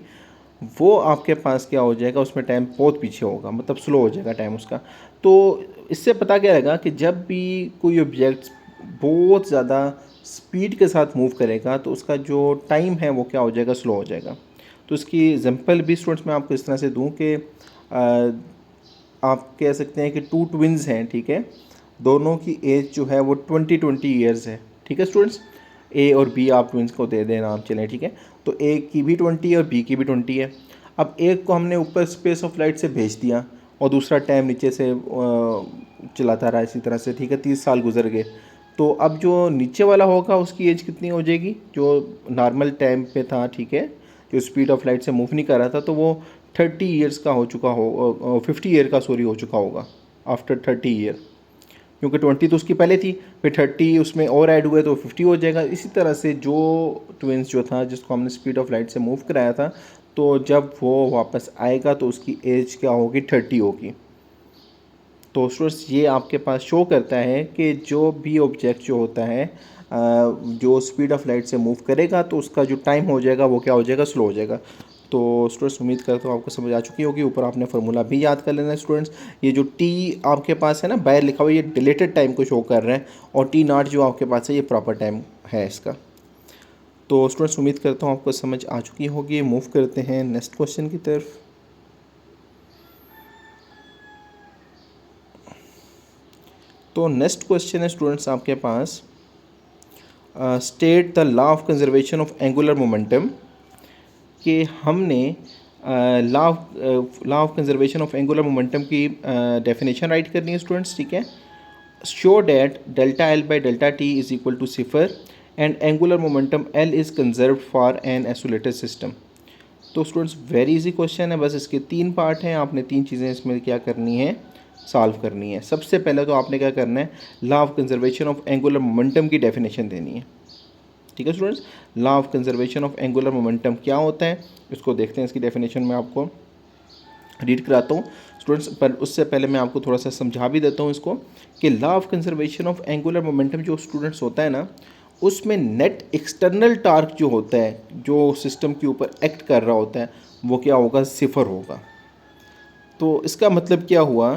वो आपके पास क्या हो जाएगा, उसमें टाइम बहुत पीछे होगा, मतलब स्लो हो जाएगा टाइम उसका। तो इससे पता क्या लगा कि जब भी कोई ऑब्जेक्ट बहुत ज़्यादा स्पीड के साथ मूव करेगा तो उसका जो टाइम है वो क्या हो जाएगा, स्लो हो जाएगा। तो इसकी एग्जांपल भी स्टूडेंट्स मैं आपको इस तरह से दूं कि आप कह सकते हैं कि टू ट्विन्स हैं, ठीक है, दोनों की एज जो है वो 20 ईयर्स है, ठीक है स्टूडेंट्स। ए और बी आप ट्विन्स को दे दें नाम, चलें, ठीक है। तो ए की भी 20 है और बी की भी 20 है। अब एक को हमने ऊपर स्पेस ऑफ लाइट से भेज दिया और दूसरा टाइम नीचे से चलाता रहा इसी तरह से, ठीक है, 30 साल गुजर गए। तो अब जो नीचे वाला होगा उसकी एज कितनी हो जाएगी, जो नॉर्मल टाइम पे था, ठीक है, जो स्पीड ऑफ लाइट से मूव नहीं कर रहा था, तो वो 30 ईयर्स का हो चुका हो, 50 ईयर का सॉरी हो चुका होगा आफ्टर 30 ईयर, क्योंकि 20 तो उसकी पहले थी, फिर 30 उसमें और ऐड हुए तो 50 हो जाएगा। इसी तरह से जो ट्विंस जो था जिसको हमने स्पीड ऑफ लाइट से मूव कराया था, तो जब वो वापस आएगा तो उसकी एज क्या होगी, 30 होगी। तो स्टूडेंट्स ये आपके पास शो करता है कि जो भी ऑब्जेक्ट जो होता है जो स्पीड ऑफ लाइट से मूव करेगा तो उसका जो टाइम हो जाएगा वो क्या हो जाएगा, स्लो हो जाएगा। तो स्टूडेंट्स उम्मीद करता हूँ आपको समझ आ चुकी होगी। ऊपर आपने फार्मूला भी याद कर लेना है स्टूडेंट्स। ये जो टी आपके पास है ना बाहर लिखा हुआ, ये डिलेटेड टाइम को शो कर रहा है, और टी नॉट जो आपके पास है ये प्रॉपर टाइम है इसका। तो स्टूडेंट्स उम्मीद करता हूँ आपको समझ आ चुकी होगी। मूव करते हैं नेक्स्ट क्वेश्चन की तरफ। तो नेक्स्ट क्वेश्चन है स्टूडेंट्स आपके पास, state the law of conservation of angular momentum, कि हमने law of conservation of angular momentum की डेफिनेशन राइट करनी है स्टूडेंट्स, ठीक है। Show that delta L by delta T is equal to सिफर and angular momentum L is conserve for an isolated system. तो students very easy question है, बस इसके 3 पार्ट हैं, आपने 3 चीज़ें इसमें क्या करनी है, सॉल्व करनी है। सबसे पहले तो आपने क्या करना है, law of conservation of angular momentum की डेफिनेशन देनी है। ठीक है students. Law of conservation of angular momentum क्या होता है इसको देखते हैं। इसकी डेफिनेशन मैं आपको रीड कराता हूँ स्टूडेंट्स, पर उससे पहले मैं आपको थोड़ा सा समझा भी देता हूँ इसको कि law of conservation of angular momentum जो स्टूडेंट्स होता है ना, उसमें नेट एक्सटर्नल टार्क जो होता है, जो सिस्टम के ऊपर एक्ट कर रहा होता है, वो क्या होगा, सिफर होगा। तो इसका मतलब क्या हुआ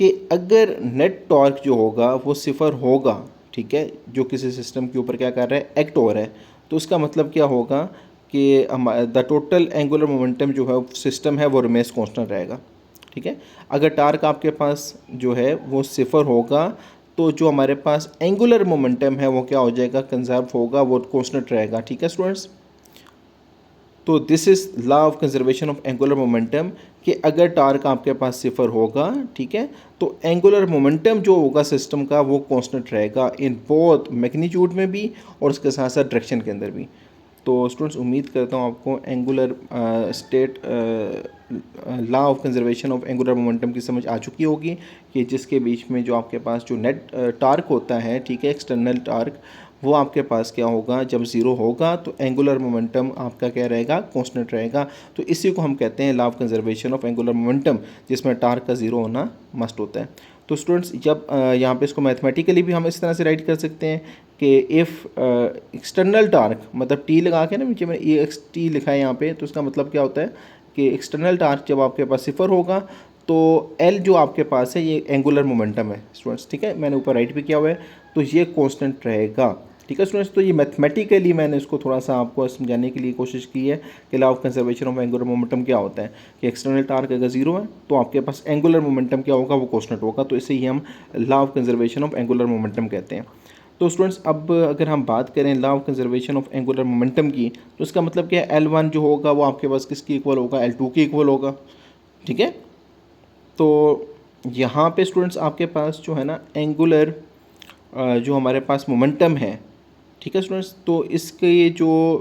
कि अगर नेट टॉर्क जो होगा वो सिफर होगा, ठीक है, जो किसी सिस्टम के ऊपर क्या कर रहा है, एक्ट हो रहा है, तो उसका मतलब क्या होगा कि द टोटल एंगुलर मोमेंटम जो है सिस्टम है वो रिमेस कांस्टेंट रहेगा, ठीक है। अगर टार्क आपके पास जो है वो सिफर होगा तो जो हमारे पास एंगुलर मोमेंटम है वो क्या हो जाएगा, कंजर्व होगा, वो कांस्टेंट रहेगा, ठीक है स्टूडेंट्स। तो this is law of conservation of angular momentum कि अगर टार्क आपके पास सिफर होगा, ठीक है, तो एंगुलर मोमेंटम जो होगा सिस्टम का वो कांस्टेंट रहेगा इन बोथ मैग्नीट्यूड में भी और उसके साथ साथ डायरेक्शन के अंदर भी। तो स्टूडेंट्स उम्मीद करता हूँ आपको angular state law of conservation of angular momentum की समझ आ चुकी होगी कि जिसके बीच में जो आपके पास जो नेट टार्क होता है, ठीक है, एक्सटर्नल टार्क, वो आपके पास क्या होगा, जब ज़ीरो होगा तो एंगुलर मोमेंटम आपका क्या रहेगा, कांस्टेंट रहेगा। तो इसी को हम कहते हैं law of conservation of angular momentum, जिसमें टार्क का ज़ीरो होना मस्ट होता है। तो स्टूडेंट्स जब यहाँ पे इसको मैथमेटिकली भी हम इस तरह से राइट कर सकते हैं कि इफ़ एक्सटर्नल टार्क, मतलब टी लगा के ना, नीचे में ई एक्स टी लिखा है यहाँ पे, तो इसका मतलब क्या होता है कि एक्सटर्नल टार्क जब आपके पास सिफर होगा तो एल जो आपके पास है ये एंगुलर मोमेंटम है स्टूडेंट्स, ठीक है, मैंने ऊपर राइट भी किया हुआ है, तो ये कांस्टेंट रहेगा, ठीक है स्टूडेंट्स। तो ये मैथमेटिकली मैंने इसको थोड़ा सा आपको समझाने के लिए कोशिश की है कि law of conservation of angular momentum क्या होता है कि एक्सटर्नल टार्क अगर जीरो है तो आपके पास एंगुलर मोमेंटम क्या होगा, वो कांस्टेंट होगा। तो इसे ही हम law of conservation of angular momentum कहते हैं। तो स्टूडेंट्स अब अगर हम बात करें law of conservation of angular momentum की, तो इसका मतलब क्या है, L1 जो होगा वो आपके पास किसकी इक्वल होगा, L2 की इक्वल होगा, ठीक है। तो यहाँ पे स्टूडेंट्स आपके पास जो है ना एंगुलर जो हमारे पास मोमेंटम है, ठीक है स्टूडेंट्स, तो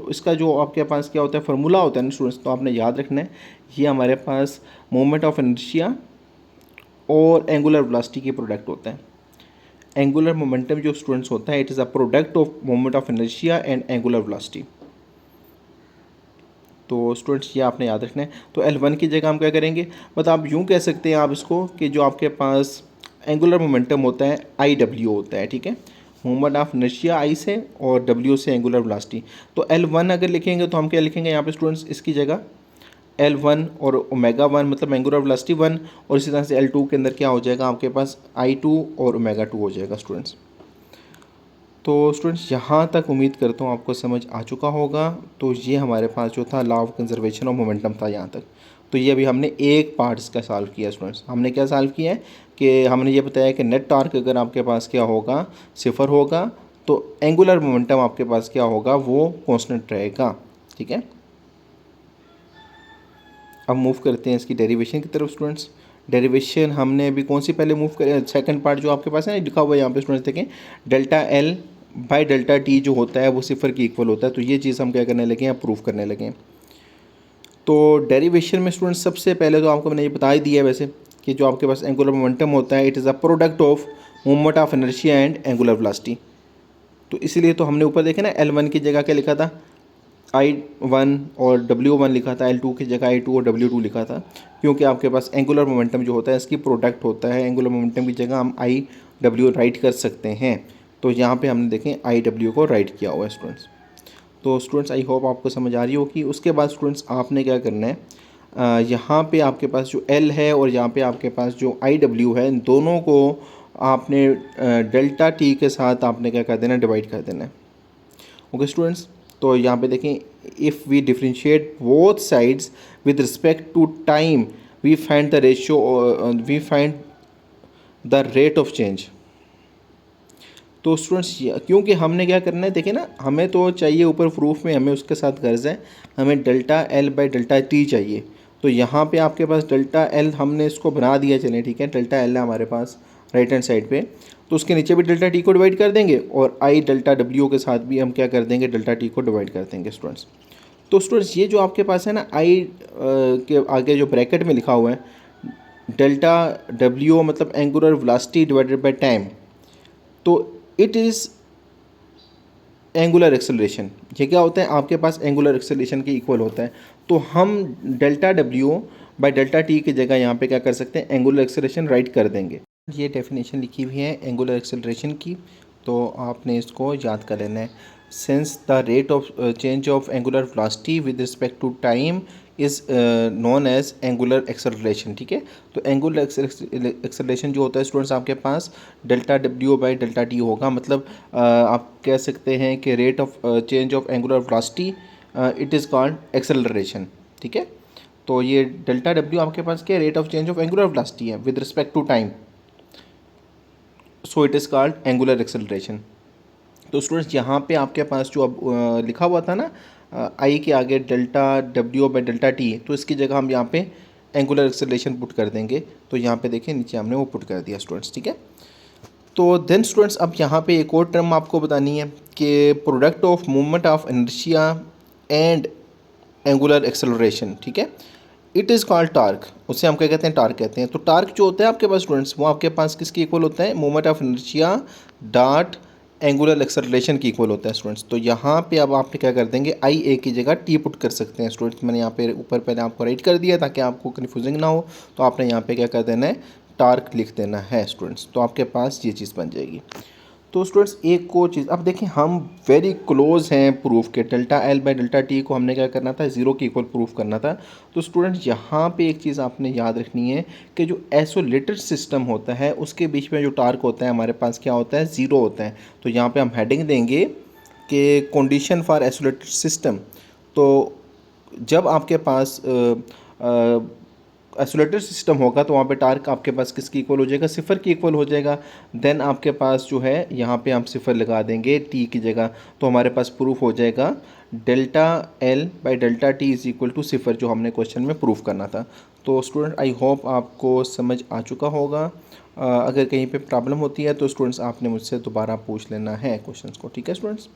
इसका जो आपके पास क्या होता है, फार्मूला होता है ना स्टूडेंट्स, तो आपने याद रखना है, ये हमारे पास मोमेंट ऑफ इनर्शिया और एंगुलर वेलोसिटी के प्रोडक्ट होता है। एंगुलर मोमेंटम जो स्टूडेंट्स होता है, it is a product of moment of inertia and angular velocity. तो स्टूडेंट्स ये आपने याद रखना है। तो L1 की जगह हम क्या करेंगे, मतलब आप यूँ कह सकते हैं आप इसको कि जो आपके पास एंगुलर मोमेंटम होता है IW होता है, ठीक है, मोमेंट ऑफ इनर्शिया I से और W से एंगुलर वेलोसिटी। तो L1 अगर लिखेंगे तो हम क्या लिखेंगे यहाँ पे स्टूडेंट्स, इसकी जगह L1 और ओमेगा 1 मतलब एंगुलर वेलोसिटी 1, और इसी तरह से L2 के अंदर क्या हो जाएगा आपके पास I2 और ओमेगा 2 हो जाएगा स्टूडेंट्स। तो स्टूडेंट्स यहाँ तक उम्मीद करता हूँ आपको समझ आ चुका होगा। तो ये हमारे पास जो था law of conservation of momentum था यहाँ तक। तो ये अभी हमने एक पार्ट इसका सॉल्व किया स्टूडेंट्स। हमने क्या सॉल्व किया है कि हमने ये बताया कि नेट टार्क अगर आपके पास क्या होगा, सिफर होगा, तो एंगुलर मोमेंटम आपके पास क्या होगा, वो कांस्टेंट रहेगा, ठीक है। अब मूव करते हैं इसकी डेरिवेशन की तरफ स्टूडेंट्स। डेरिवेशन हमने अभी कौन सी पहले मूव करें, सेकंड पार्ट जो आपके पास है ना लिखा हुआ है यहाँ पे स्टूडेंट्स, देखें delta L by delta T जो होता है वो सिफर की इक्वल होता है। तो ये चीज़ हम क्या करने लगे हैं, प्रूफ करने लगे हैं। तो डेरिवेशन में स्टूडेंट्स सबसे पहले तो आपको मैंने ये बता ही दिया है वैसे कि जो आपके पास एंगुलर मोमेंटम होता है, it is a product of moment of inertia and angular velocity. तो इसलिए तो हमने ऊपर देखे ना L1 की जगह क्या लिखा था, I1 और W1 लिखा था, L2 की जगह I2 और W2 लिखा था, क्योंकि आपके पास एंगुलर मोमेंटम जो होता है इसकी प्रोडक्ट होता है। एंगुलर मोमेंटम की जगह हम IW राइट कर सकते हैं। तो यहाँ पे हमने देखें IW को राइट किया हुआ है स्टूडेंट्स। तो स्टूडेंट्स आई होप आपको समझ आ रही होगी। उसके बाद स्टूडेंट्स आपने क्या करना है, यहाँ पे आपके पास जो L है और यहाँ पे आपके पास जो IW है, इन दोनों को आपने डेल्टा टी के साथ आपने क्या कर देना, डिवाइड कर देना है। ओके स्टूडेंट्स, तो यहाँ पे देखें, if we differentiate both sides with respect to time we find the ratio, we find the rate of change. तो स्टूडेंट्स क्योंकि हमने क्या करना है, देखिए ना, हमें तो चाहिए ऊपर प्रूफ में, हमें उसके साथ गर्ज है, हमें delta L by delta T चाहिए। तो यहाँ पे आपके पास डेल्टा एल हमने इसको बना दिया, चलें ठीक है, डेल्टा एल है हमारे पास राइट हैंड साइड पे, तो उसके नीचे भी डेल्टा टी को डिवाइड कर देंगे और आई डेल्टा डब्ल्यू के साथ भी हम क्या कर देंगे, डेल्टा टी को डिवाइड कर देंगे स्टूडेंट्स। तो स्टूडेंट्स ये जो आपके पास है ना, आई के आगे जो ब्रैकेट में लिखा हुआ है डेल्टा डब्ल्यू मतलब angular velocity divided by time, तो इट इज़ एंगुलर एक्सेलरेशन, ये क्या होता है आपके पास एंगुलर एक्सेलरेशन के इक्वल होता है। तो हम delta W by delta T की जगह यहाँ पे क्या कर सकते हैं, एंगुलर एक्सेलरेशन राइट कर देंगे। ये डेफिनेशन लिखी हुई है एंगुलर एक्सेलरेशन की, तो आपने इसको याद कर लेना है। Since the rate of change of angular velocity with respect to time is known as angular acceleration, ठीक है। तो एंगुलर एक्सेलरेशन जो होता है स्टूडेंट्स आपके पास delta W by delta T होगा। मतलब आप कह सकते हैं कि rate of change of angular velocity it is called acceleration, ठीक है। तो ये डेल्टा डब्ल्यू आपके पास क्या rate of change of angular velocity है with respect to time, so it is called angular acceleration. तो स्टूडेंट्स यहाँ पे आपके पास जो अब लिखा हुआ था ना आई के आगे delta W by delta T, तो इसकी जगह हम यहाँ पे एंगुलर एक्सेलरेशन पुट कर देंगे। तो यहाँ पे देखें नीचे हमने वो पुट कर दिया स्टूडेंट्स, ठीक है। तो देन स्टूडेंट्स अब यहाँ पे एक और टर्म आपको बतानी है कि product of movement of inertia and angular acceleration, ठीक है, इट इज़ कॉल्ड टार्क। उसे हम क्या कहते हैं, टार्क कहते हैं। तो टार्क जो होता है आपके पास स्टूडेंट्स, वो आपके पास किसके इक्वल होता है, moment of inertia dot angular acceleration की इक्वल होता है स्टूडेंट्स। तो यहाँ पे अब आप क्या कर देंगे, आई ए की जगह टी पुट कर सकते हैं स्टूडेंट्स। मैंने यहाँ पे ऊपर पहले आपको राइट कर दिया ताकि आपको कन्फ्यूजिंग ना हो। तो आपने यहाँ पे क्या कर देना है, टार्क लिख देना है स्टूडेंट्स। तो आपके पास ये चीज़ बन जाएगी। तो स्टूडेंट्स एक को चीज़ अब देखें, हम वेरी क्लोज हैं प्रूफ के, delta L by delta T को हमने क्या करना था, ज़ीरो के इक्वल प्रूफ करना था। तो स्टूडेंट्स यहाँ पे एक चीज़ आपने याद रखनी है कि जो आइसोलेटेड सिस्टम होता है उसके बीच में जो टार्क होता है हमारे पास क्या होता है, ज़ीरो होता है। तो यहाँ पे हम हेडिंग देंगे कि कंडीशन फॉर आइसोलेटेड सिस्टम। तो जब आपके पास आइसोलेटेड सिस्टम होगा तो वहाँ पे टार्क आपके पास किसकी इक्वल हो जाएगा, सिफर की इक्वल हो जाएगा। देन आपके पास जो है यहाँ पे हम सिफर लगा देंगे टी की जगह। तो हमारे पास प्रूफ हो जाएगा delta L by delta T is equal to सिफर, जो हमने क्वेश्चन में प्रूफ करना था। तो स्टूडेंट आई होप आपको समझ आ चुका होगा। अगर कहीं पे प्रॉब्लम होती है तो स्टूडेंट्स आपने मुझसे दोबारा पूछ लेना है क्वेश्चन को, ठीक है स्टूडेंट्स।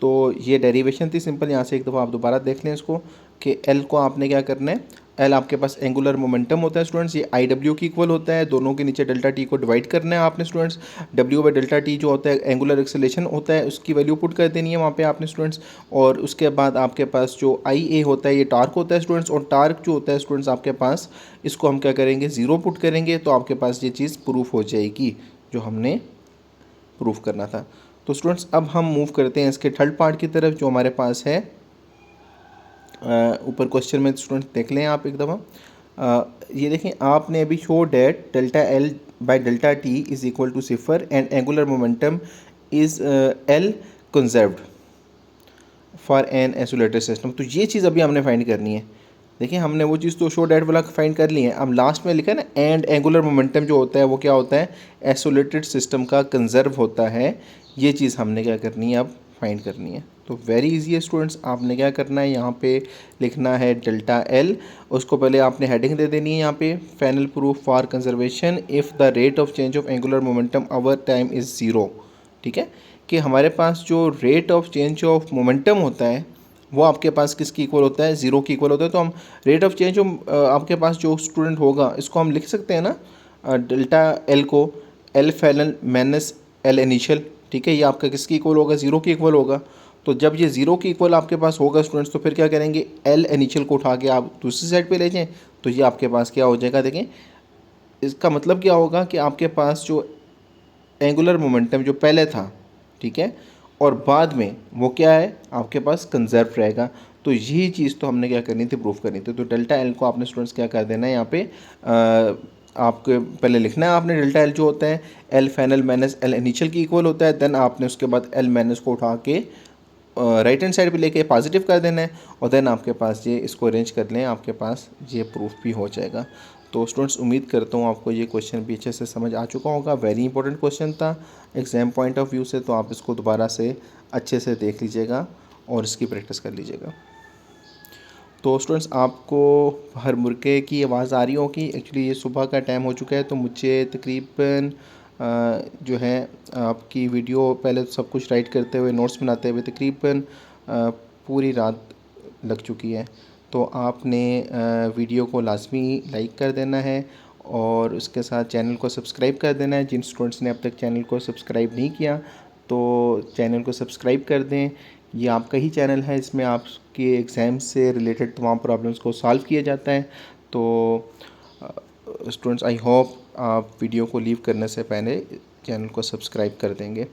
तो ये डेरिवेशन थी सिंपल, यहाँ से एक दफ़ा आप दोबारा देख लें इसको कि एल को आपने क्या करना है, एल आपके पास एंगुलर मोमेंटम होता है स्टूडेंट्स, ये आई डब्ल्यू की इक्वल होता है। दोनों के नीचे डेल्टा टी को डिवाइड करना है आपने students. W by delta T जो होता है एंगुलर एक्सेलरेशन होता है, उसकी वैल्यू पुट कर देनी है वहाँ पे आपने स्टूडेंट्स। और उसके बाद आपके पास जो आई ए होता है ये टार्क होता है स्टूडेंट्स। और टार्क जो होता है स्टूडेंट्स आपके पास, इसको हम क्या करेंगे, ज़ीरो पुट करेंगे। तो आपके पास ये चीज़ प्रूफ हो जाएगी जो हमने प्रूफ करना था। तो स्टूडेंट्स अब हम मूव करते हैं इसके थर्ड पार्ट की तरफ जो हमारे पास है ऊपर क्वेश्चन में। स्टूडेंट्स देख लें आप एक दफ़ा, ये देखें आपने अभी show that delta L by delta T is equal to सिफर and angular momentum is L conserved for an isolated system. तो ये चीज़ अभी हमने फाइंड करनी है। देखिए हमने वो चीज़ तो शो डेट वाला फाइंड कर ली है। अब लास्ट में लिखा है ना, एंड एंगुलर मोमेंटम जो होता है वो क्या होता है, आइसोलेटेड सिस्टम का कंजर्व होता है। ये चीज़ हमने क्या करनी है, अब फाइंड करनी है। तो वेरी इजी है स्टूडेंट्स, आपने क्या करना है, यहाँ पे लिखना है डेल्टा एल, उसको पहले आपने हेडिंग दे देनी है यहाँ पे, final proof for conservation if the rate of change of angular momentum over time is zero, ठीक है। कि हमारे पास जो rate of change of momentum होता है वो आपके पास किसकी इक्वल होता है, ज़ीरो की इक्वल होता है। तो हम रेट ऑफ चेंज आपके पास जो स्टूडेंट होगा इसको हम लिख सकते हैं ना, डेल्टा एल को L final minus L initial, ठीक है। ये आपका किसकी इक्वल होगा, ज़ीरो की इक्वल होगा। तो जब ये ज़ीरो की इक्वल आपके पास होगा स्टूडेंट्स, तो फिर क्या करेंगे, एल इनिशियल को उठा के आप दूसरी साइड पे ले जाएं। तो ये आपके पास क्या हो जाएगा, देखें इसका मतलब क्या होगा कि आपके पास जो एंगुलर मोमेंटम जो पहले था, ठीक है, और बाद में वो क्या है आपके पास कंजर्व रहेगा। तो यही चीज़ तो हमने क्या करनी थी, प्रूफ करनी थी। तो डेल्टा एल को आपने स्टूडेंट्स क्या कर देना है, यहाँ पे आपको पहले लिखना है आपने डेल्टा एल जो होता है L final minus L initial की इक्वल होता है। देन आपने उसके बाद एल माइनस को उठा के राइट हैंड साइड पे लेके पॉजिटिव कर देना है। और देन आपके पास ये इसको अरेंज कर लें, आपके पास ये प्रूफ भी हो जाएगा। तो स्टूडेंट्स उम्मीद करता हूँ आपको ये क्वेश्चन भी अच्छे से समझ आ चुका होगा। वेरी इंपॉर्टेंट क्वेश्चन था एग्ज़ाम पॉइंट ऑफ व्यू से, तो आप इसको दोबारा से अच्छे से देख लीजिएगा और इसकी प्रैक्टिस कर लीजिएगा। तो स्टूडेंट्स आपको हर मुर्गे की आवाज़ आ रही होगी। एक्चुअली ये सुबह का टाइम हो चुका है, तो मुझे तकरीबन जो है आपकी वीडियो पहले तो सब कुछ राइट करते हुए नोट्स बनाते हुए तकरीबन पूरी रात लग चुकी है। तो आपने वीडियो को लाजमी लाइक कर देना है और उसके साथ चैनल को सब्सक्राइब कर देना है। जिन स्टूडेंट्स ने अब तक चैनल को सब्सक्राइब नहीं किया तो चैनल को सब्सक्राइब कर दें। ये आपका ही चैनल है, इसमें आपके एग्ज़ाम से रिलेटेड तमाम प्रॉब्लम्स को सॉल्व किया जाता है। तो स्टूडेंट्स, आई होप आप वीडियो को लीव करने से पहले चैनल को सब्सक्राइब कर देंगे।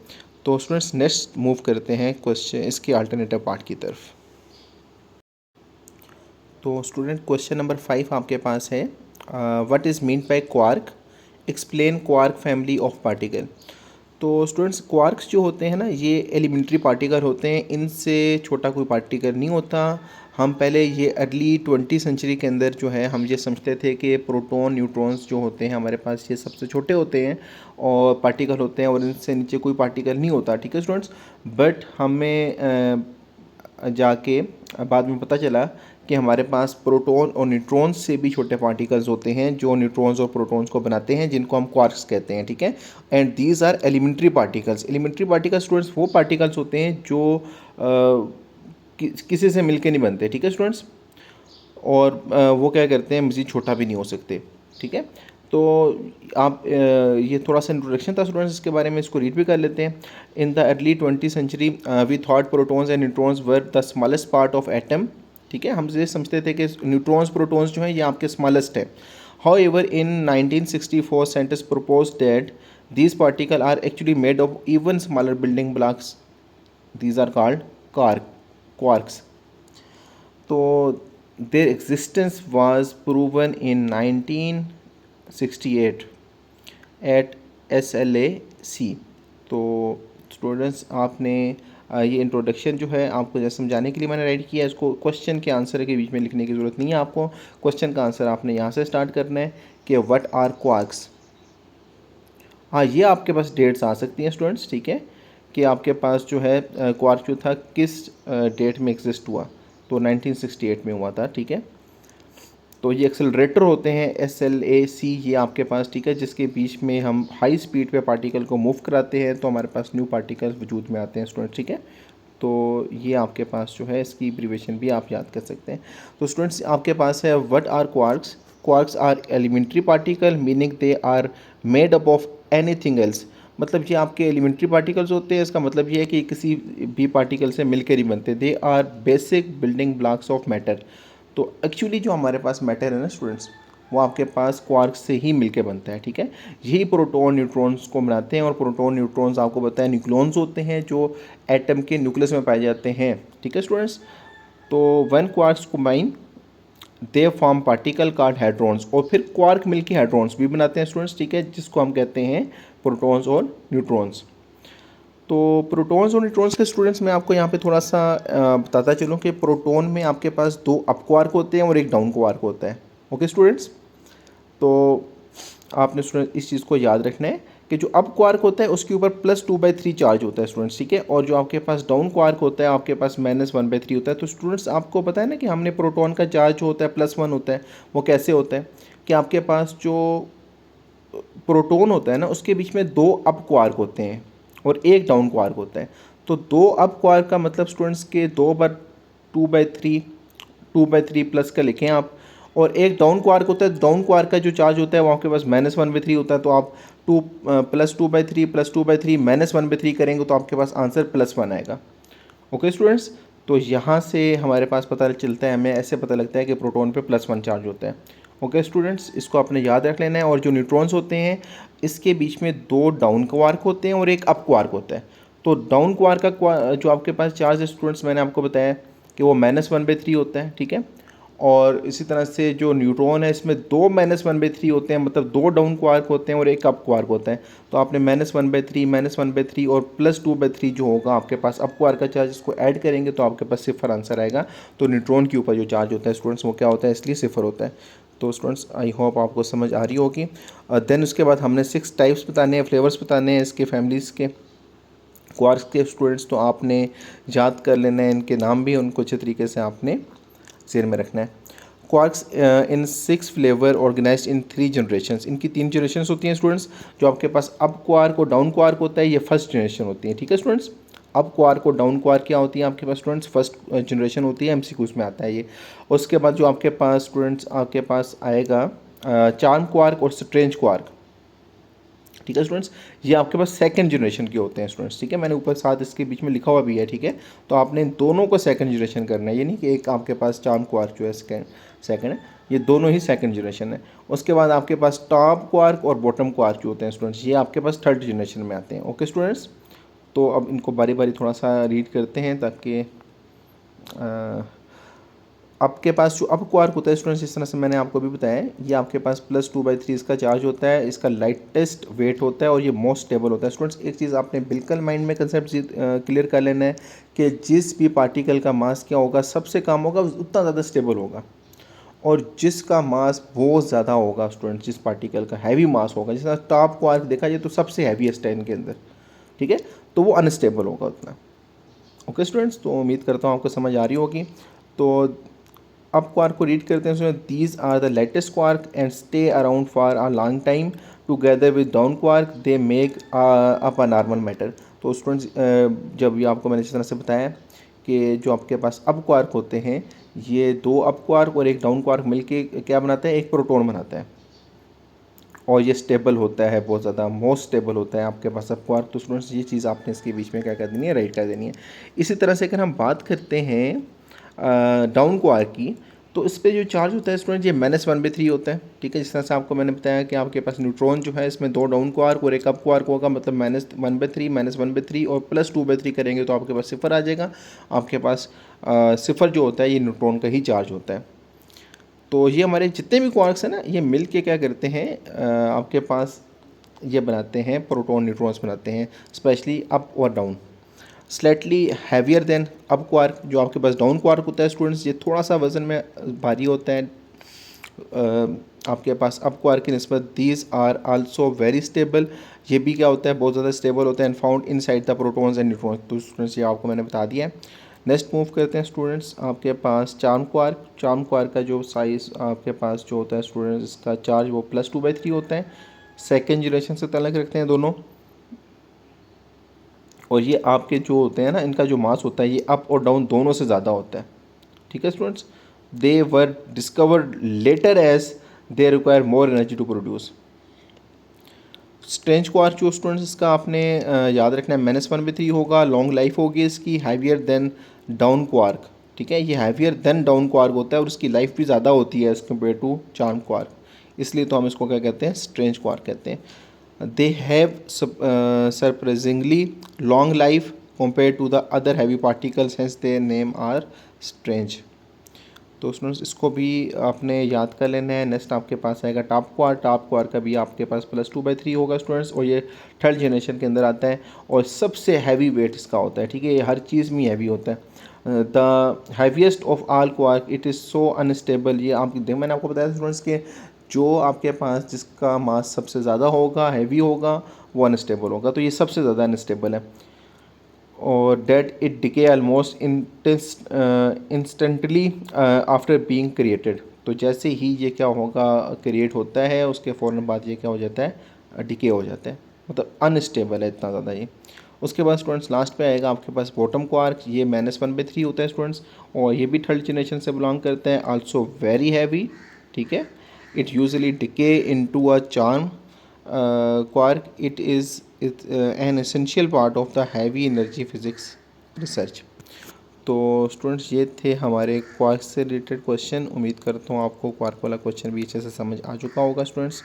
तो स्टूडेंट्स, नेक्स्ट मूव करते हैं क्वेश्चन इसके अल्टरनेटिव पार्ट की तरफ। तो स्टूडेंट, क्वेश्चन नंबर 5 आपके पास है, what is mean by quark, explain quark family of particle. तो स्टूडेंट्स, क्वार्क्स जो होते हैं ना, ये एलिमेंट्री पार्टिकल होते हैं, इनसे छोटा कोई पार्टिकल नहीं होता। हम पहले ये अर्ली 20 सेंचुरी के अंदर जो है हम ये समझते थे कि प्रोटॉन न्यूट्रॉन्स जो होते हैं हमारे पास ये सबसे छोटे होते हैं और पार्टिकल होते हैं और इनसे नीचे कोई पार्टिकल नहीं होता, ठीक है स्टूडेंट्स। बट हमें जाके बाद में पता चला कि हमारे पास प्रोटॉन और न्यूट्रॉन्स से भी छोटे पार्टिकल्स होते हैं जो न्यूट्रॉन्स और प्रोटॉन्स को बनाते हैं, जिनको हम क्वार्क्स कहते हैं, ठीक है। And these are elementary particles. Elementary particles students वो पार्टिकल्स होते हैं जो किसी से मिलके नहीं बनते, ठीक है स्टूडेंट्स। और वो क्या करते हैं, मज़ीद छोटा भी नहीं हो सकते, ठीक है। तो आप ये थोड़ा सा इंट्रोडक्शन था स्टूडेंट्स इसके बारे में, इसको रीड भी कर लेते हैं। In the early 20 century we thought protons and neutrons were the smallest part of atom, ठीक है। हम ये समझते थे कि न्यूट्रॉन्स प्रोटॉन्स जो हैं ये आपके स्मॉलेस्ट है। However in 1964 scientist proposed that these particles are actually made of even smaller building blocks. These are called quarks. तो their existence was proven in 1968 at SLAC. तो स्टूडेंट्स, आपने ये इंट्रोडक्शन जो है आपको जैसे समझाने के लिए मैंने राइट किया है, इसको क्वेश्चन के आंसर के बीच में लिखने की ज़रूरत नहीं है आपको। क्वेश्चन का आंसर आपने यहाँ से स्टार्ट करना है कि व्हाट आर क्वार्क्स। हाँ, ये आपके पास डेट्स आ सकती हैं स्टूडेंट्स, ठीक है, कि आपके पास जो है क्वार्क जो था किस डेट में एग्जिस्ट हुआ, तो 1968 में हुआ था, ठीक है। तो ये एक्सेलरेटर होते हैं SLAC ये आपके पास, ठीक है, जिसके बीच में हम हाई स्पीड पे पार्टिकल को मूव कराते हैं तो हमारे पास न्यू पार्टिकल्स वजूद में आते हैं स्टूडेंट्स, ठीक है। तो ये आपके पास जो है इसकी एब्रीविएशन भी आप याद कर सकते हैं। तो स्टूडेंट्स, आपके पास है what are quarks. Quarks are elementary particle meaning they are made up of anything else. मतलब ये आपके एलिमेंट्री पार्टिकल्स होते हैं, इसका मतलब ये है कि किसी भी पार्टिकल से मिलकर ही बनते। They are basic building blocks of matter. तो एक्चुअली जो हमारे पास मैटर है ना स्टूडेंट्स, वो आपके पास क्वार्क्स से ही मिलके बनता है, ठीक है। यही प्रोटॉन न्यूट्रॉन्स को बनाते हैं और प्रोटॉन न्यूट्रॉन्स आपको बताया न्यूक्लियॉन्स होते हैं जो एटम के न्यूक्लियस में पाए जाते हैं, ठीक है स्टूडेंट्स। तो when quarks combine they form particle called hadrons, और फिर क्वार्क मिलके हैड्रॉन्स भी बनाते हैं स्टूडेंट्स, ठीक है, जिसको हम कहते हैं प्रोटॉन्स और न्यूट्रॉन्स। तो प्रोटॉन्स और न्यूट्रॉन्स के स्टूडेंट्स मैं आपको यहाँ पे थोड़ा सा बताता चलूँ कि प्रोटॉन में आपके पास 2 अप क्वार्क होते हैं और एक डाउन क्वार्क होता है, ओके स्टूडेंट्स। तो आपने स्टूडेंट इस चीज़ को याद रखना है कि जो अप क्वार्क होता है उसके ऊपर +2/3 चार्ज होता है स्टूडेंट्स, ठीक है, और जो आपके पास डाउन क्वार्क होता है आपके पास -1/3 होता है। तो स्टूडेंट्स, आपको पता है ना कि हमने प्रोटॉन का चार्ज जो होता है +1 होता है, वो कैसे होता है कि आपके पास जो प्रोटॉन होता है ना उसके बीच में 2 अप क्वार्क होते हैं और एक डाउन क्वार्क होता है। तो 2 अप क्वार्क का मतलब स्टूडेंट्स के 2/3 प्लस का लिखें आप, और एक डाउन क्वार्क होता है। डाउन क्वार्क का जो चार्ज होता है वो आपके पास -1/3 होता है। तो आप 2 + 2/3 + 2/3 -1/3 करेंगे तो आपके पास आंसर +1 आएगा, ओके स्टूडेंट्स। तो यहाँ से हमारे पास पता चलता है, हमें ऐसे पता लगता है कि प्रोटॉन पे +1 चार्ज होता है, ओके स्टूडेंट्स, इसको आपने याद रख लेना है। और जो न्यूट्रॉन्स होते हैं इसके बीच में 2 डाउन क्वार्क होते हैं और एक अप क्वार्क होता है। तो डाउन क्वार्क का जो आपके पास चार्ज है स्टूडेंट्स, मैंने आपको बताया कि वो -1/3 होता है, ठीक है। और इसी तरह से जो न्यूट्रॉन है इसमें 2 -1/3 होते हैं, मतलब 2 डाउन क्वार्क होते हैं और एक अप क्वार्क होता है। तो आपने -1/3 -1/3 और +2/3 जो होगा आपके पास अप क्वार्क का चार्ज, इसको ऐड करेंगे तो आपके पास 0 आंसर आएगा। तो न्यूट्रॉन के ऊपर जो चार्ज होता है स्टूडेंट्स वो क्या होता है, इसलिए 0 होता है। तो स्टूडेंट्स, आई होप आपको समझ आ रही होगी। देन उसके बाद हमने 6 टाइप्स बताने हैं, फ्लेवर्स बताने हैं इसके फैमिलीज़ के क्वार्क्स के स्टूडेंट्स। तो आपने याद कर लेना है, इनके नाम भी उनको अच्छे तरीके से आपने जेर में रखना है। क्वार्क्स इन 6 फ्लेवर ऑर्गेनाइज्ड इन 3 जनरेशंस। इनकी 3 जनरेशंस होती हैं स्टूडेंट्स। जो आपके पास अप क्वार्क और डाउन क्वार्क होता है ये फर्स्ट जनरेशन होती है, ठीक है स्टूडेंट्स। अप क्वार्क और डाउन क्वार्क क्या होती है आपके पास स्टूडेंट्स, फर्स्ट जनरेशन होती है, MCQs में आता है ये। उसके बाद जो आपके पास स्टूडेंट्स आपके पास आएगा चार्म क्वार्क और स्ट्रेंज क्वार्क, ठीक है स्टूडेंट्स, ये आपके पास सेकंड जनरेशन के होते हैं स्टूडेंट्स, ठीक है। मैंने ऊपर साथ इसके बीच में लिखा हुआ भी है, ठीक है। तो आपने इन दोनों को सेकंड जनरेशन करना है, ये नहीं कि एक आपके पास चार्म क्वार्क जो है सेकंड है, ये दोनों ही सेकंड जनरेशन है। उसके बाद आपके पास टॉप क्वार्क और बॉटम क्वार्क जो होते हैं स्टूडेंट्स, ये आपके पास थर्ड जनरेशन में आते हैं। ओके स्टूडेंट्स, तो अब इनको बारी बारी थोड़ा सा रीड करते हैं ताकि आपके पास जो अप क्वार्क होता है स्टूडेंट्स, इस तरह से मैंने आपको भी बताया, ये आपके पास +2/3 इसका चार्ज होता है, इसका लाइटेस्ट वेट होता है और ये मोस्ट स्टेबल होता है। स्टूडेंट्स एक चीज़ आपने बिल्कुल माइंड में कंसेप्ट क्लियर कर लेना है कि जिस भी पार्टिकल का मास क्या होगा, सबसे कम होगा उतना ज़्यादा स्टेबल होगा, और जिसका मास बहुत ज़्यादा होगा स्टूडेंट्स, जिस पार्टिकल का हैवी मास होगा, जिस तरह टॉप क्वार्क देखा जाए तो सबसे हैवीएस्ट है इनके अंदर, ठीक है, तो वो अनस्टेबल होगा उतना। ओके स्टूडेंट्स, तो उम्मीद करता हूँ आपको समझ आ रही होगी। तो अब क्वार्क को रीड करते हैं उसमें, these are the latest quark and stay around for a long time together with down quark they make up a normal matter. तो स्टूडेंट्स जब ये आपको मैंने इस तरह से बताया कि जो आपके पास अप क्वार्क होते हैं, ये दो अप क्वार्क और एक डाउन क्वार्क मिलके क्या बनाते हैं, एक प्रोटॉन बनाता है, और ये स्टेबल होता है बहुत ज़्यादा, मोस्ट स्टेबल होता है आपके पास अप क्वार्क। तो स्टूडेंट्स ये चीज़ आपने इसके बीच में क्या कर देनी है, राइट कर देनी है। इसी तरह से अगर हम बात करते हैं डाउन क्वार्क की, तो इस पर जो चार्ज होता है स्टूडेंट, ये -1/3 होता है, ठीक है। जिस तरह से आपको मैंने बताया कि आपके पास न्यूट्रॉन जो है, इसमें दो डाउन क्वार्क और एक अप क्वार्क होगा, मतलब -1/3 और +2/3 करेंगे तो आपके पास 0 आ जाएगा। आपके पास 0 जो होता है ये न्यूट्रॉन का ही चार्ज होता है। तो ये हमारे जितने भी क्वार्क्स हैं ना, ये मिल के क्या करते हैं, आपके पास ये बनाते हैं प्रोटॉन न्यूट्रॉन्स बनाते हैं, स्पेशली अप और down. Slightly heavier than up quark, जो आपके पास डाउन क्वार्क होता है स्टूडेंट्स, ये थोड़ा सा वज़न में भारी होता है आपके पास अप क्वार्क की निस्बत। These are also very stable, ये भी क्या होता है, बहुत ज़्यादा स्टेबल होता है, and found in side the protons and neutrons. तो स्टूडेंट्स ये आपको मैंने बता दिया है। नेक्स्ट मूव करते हैं स्टूडेंट्स, आपके पास चार्म क्वार्क। चार्म क्वार्क का जो साइज़ आपके पास जो होता है स्टूडेंट्स, इसका चार्ज वो +2/3 होता है, सेकेंड जनरेशन से तलक रखते हैं दोनों, और ये आपके जो होते हैं ना, इनका जो मास होता है ये अप और डाउन दोनों से ज़्यादा होता है, ठीक है students. They were discovered later as they require more energy to produce. Strange quark जो स्टूडेंट्स, इसका आपने याद रखना है -1/3 होगा, लॉन्ग लाइफ होगी इसकी, हैवियर देन डाउन क्वार्क, ठीक है। ये हैवियर देन डाउन क्वार्क होता है और उसकी लाइफ भी ज़्यादा होती है as compare to charm quark, इसलिए तो हम इसको क्या कहते हैं, स्ट्रेंज क्वार्क कहते हैं। They have surprisingly long life compare to the other heavy particles, hence their name are strange. तो स्टूडेंट्स इसको भी आपने याद कर लेना है। नेक्स्ट आपके पास आएगा टॉप क्वार्क। टॉप क्वार्क का भी आपके पास +2/3 होगा स्टूडेंट्स, और ये थर्ड जनरेशन के अंदर आता है और सबसे हैवी वेट इसका होता है, ठीक है। ये हर चीज़ में हैवी होता है। The heaviest of all quark, it is so unstable. ये आप देख, मैंने आपको बताया स्टूडेंट्स के जो आपके पास जिसका मास सबसे ज़्यादा होगा, हैवी होगा, वो अनस्टेबल होगा, तो ये सबसे ज़्यादा अनस्टेबल है। और that it decay almost instantly after being created. तो जैसे ही ये क्या होगा, क्रिएट होता है, उसके फ़ौरन बाद ये क्या हो जाता है, डिके हो जाता है, मतलब अनस्टेबल है इतना ज़्यादा ये। उसके बाद स्टूडेंट्स लास्ट पे आएगा आपके पास बॉटम क्वार्क। ये -1/3 होता है स्टूडेंट्स, और ये भी थर्ड जनरेशन से बिलोंग करते हैं, आल्सो वेरी हैवी, ठीक है। It usually decay into a charm quark. It is an essential part of the heavy energy physics research. तो स्टूडेंट्स ये थे हमारे क्वार्क से रिलेटेड क्वेश्चन। उम्मीद करता हूँ आपको क्वार्क वाला क्वेश्चन भी अच्छे से समझ आ चुका होगा स्टूडेंट्स।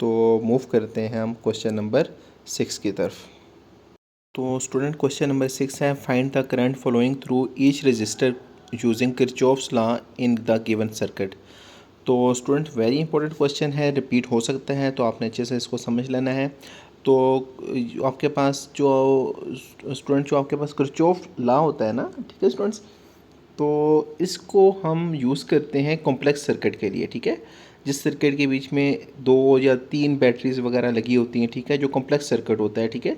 तो मूव करते हैं हम क्वेश्चन नंबर 6 की तरफ। तो स्टूडेंट क्वेश्चन नंबर 6 है, find the current following through each resistor using Kirchhoff's law in the given circuit. तो स्टूडेंट वेरी इंपॉर्टेंट क्वेश्चन है, रिपीट हो सकता है, तो आपने अच्छे से इसको समझ लेना है। तो आपके पास जो स्टूडेंट जो आपके पास किरचॉफ लॉ होता है ना, ठीक है स्टूडेंट्स, तो इसको हम यूज़ करते हैं कॉम्प्लेक्स सर्किट के लिए, ठीक है। जिस सर्किट के बीच में 2 या 3 बैटरीज वगैरह लगी होती हैं, ठीक है, जो कॉम्प्लेक्स सर्किट होता है, ठीक है।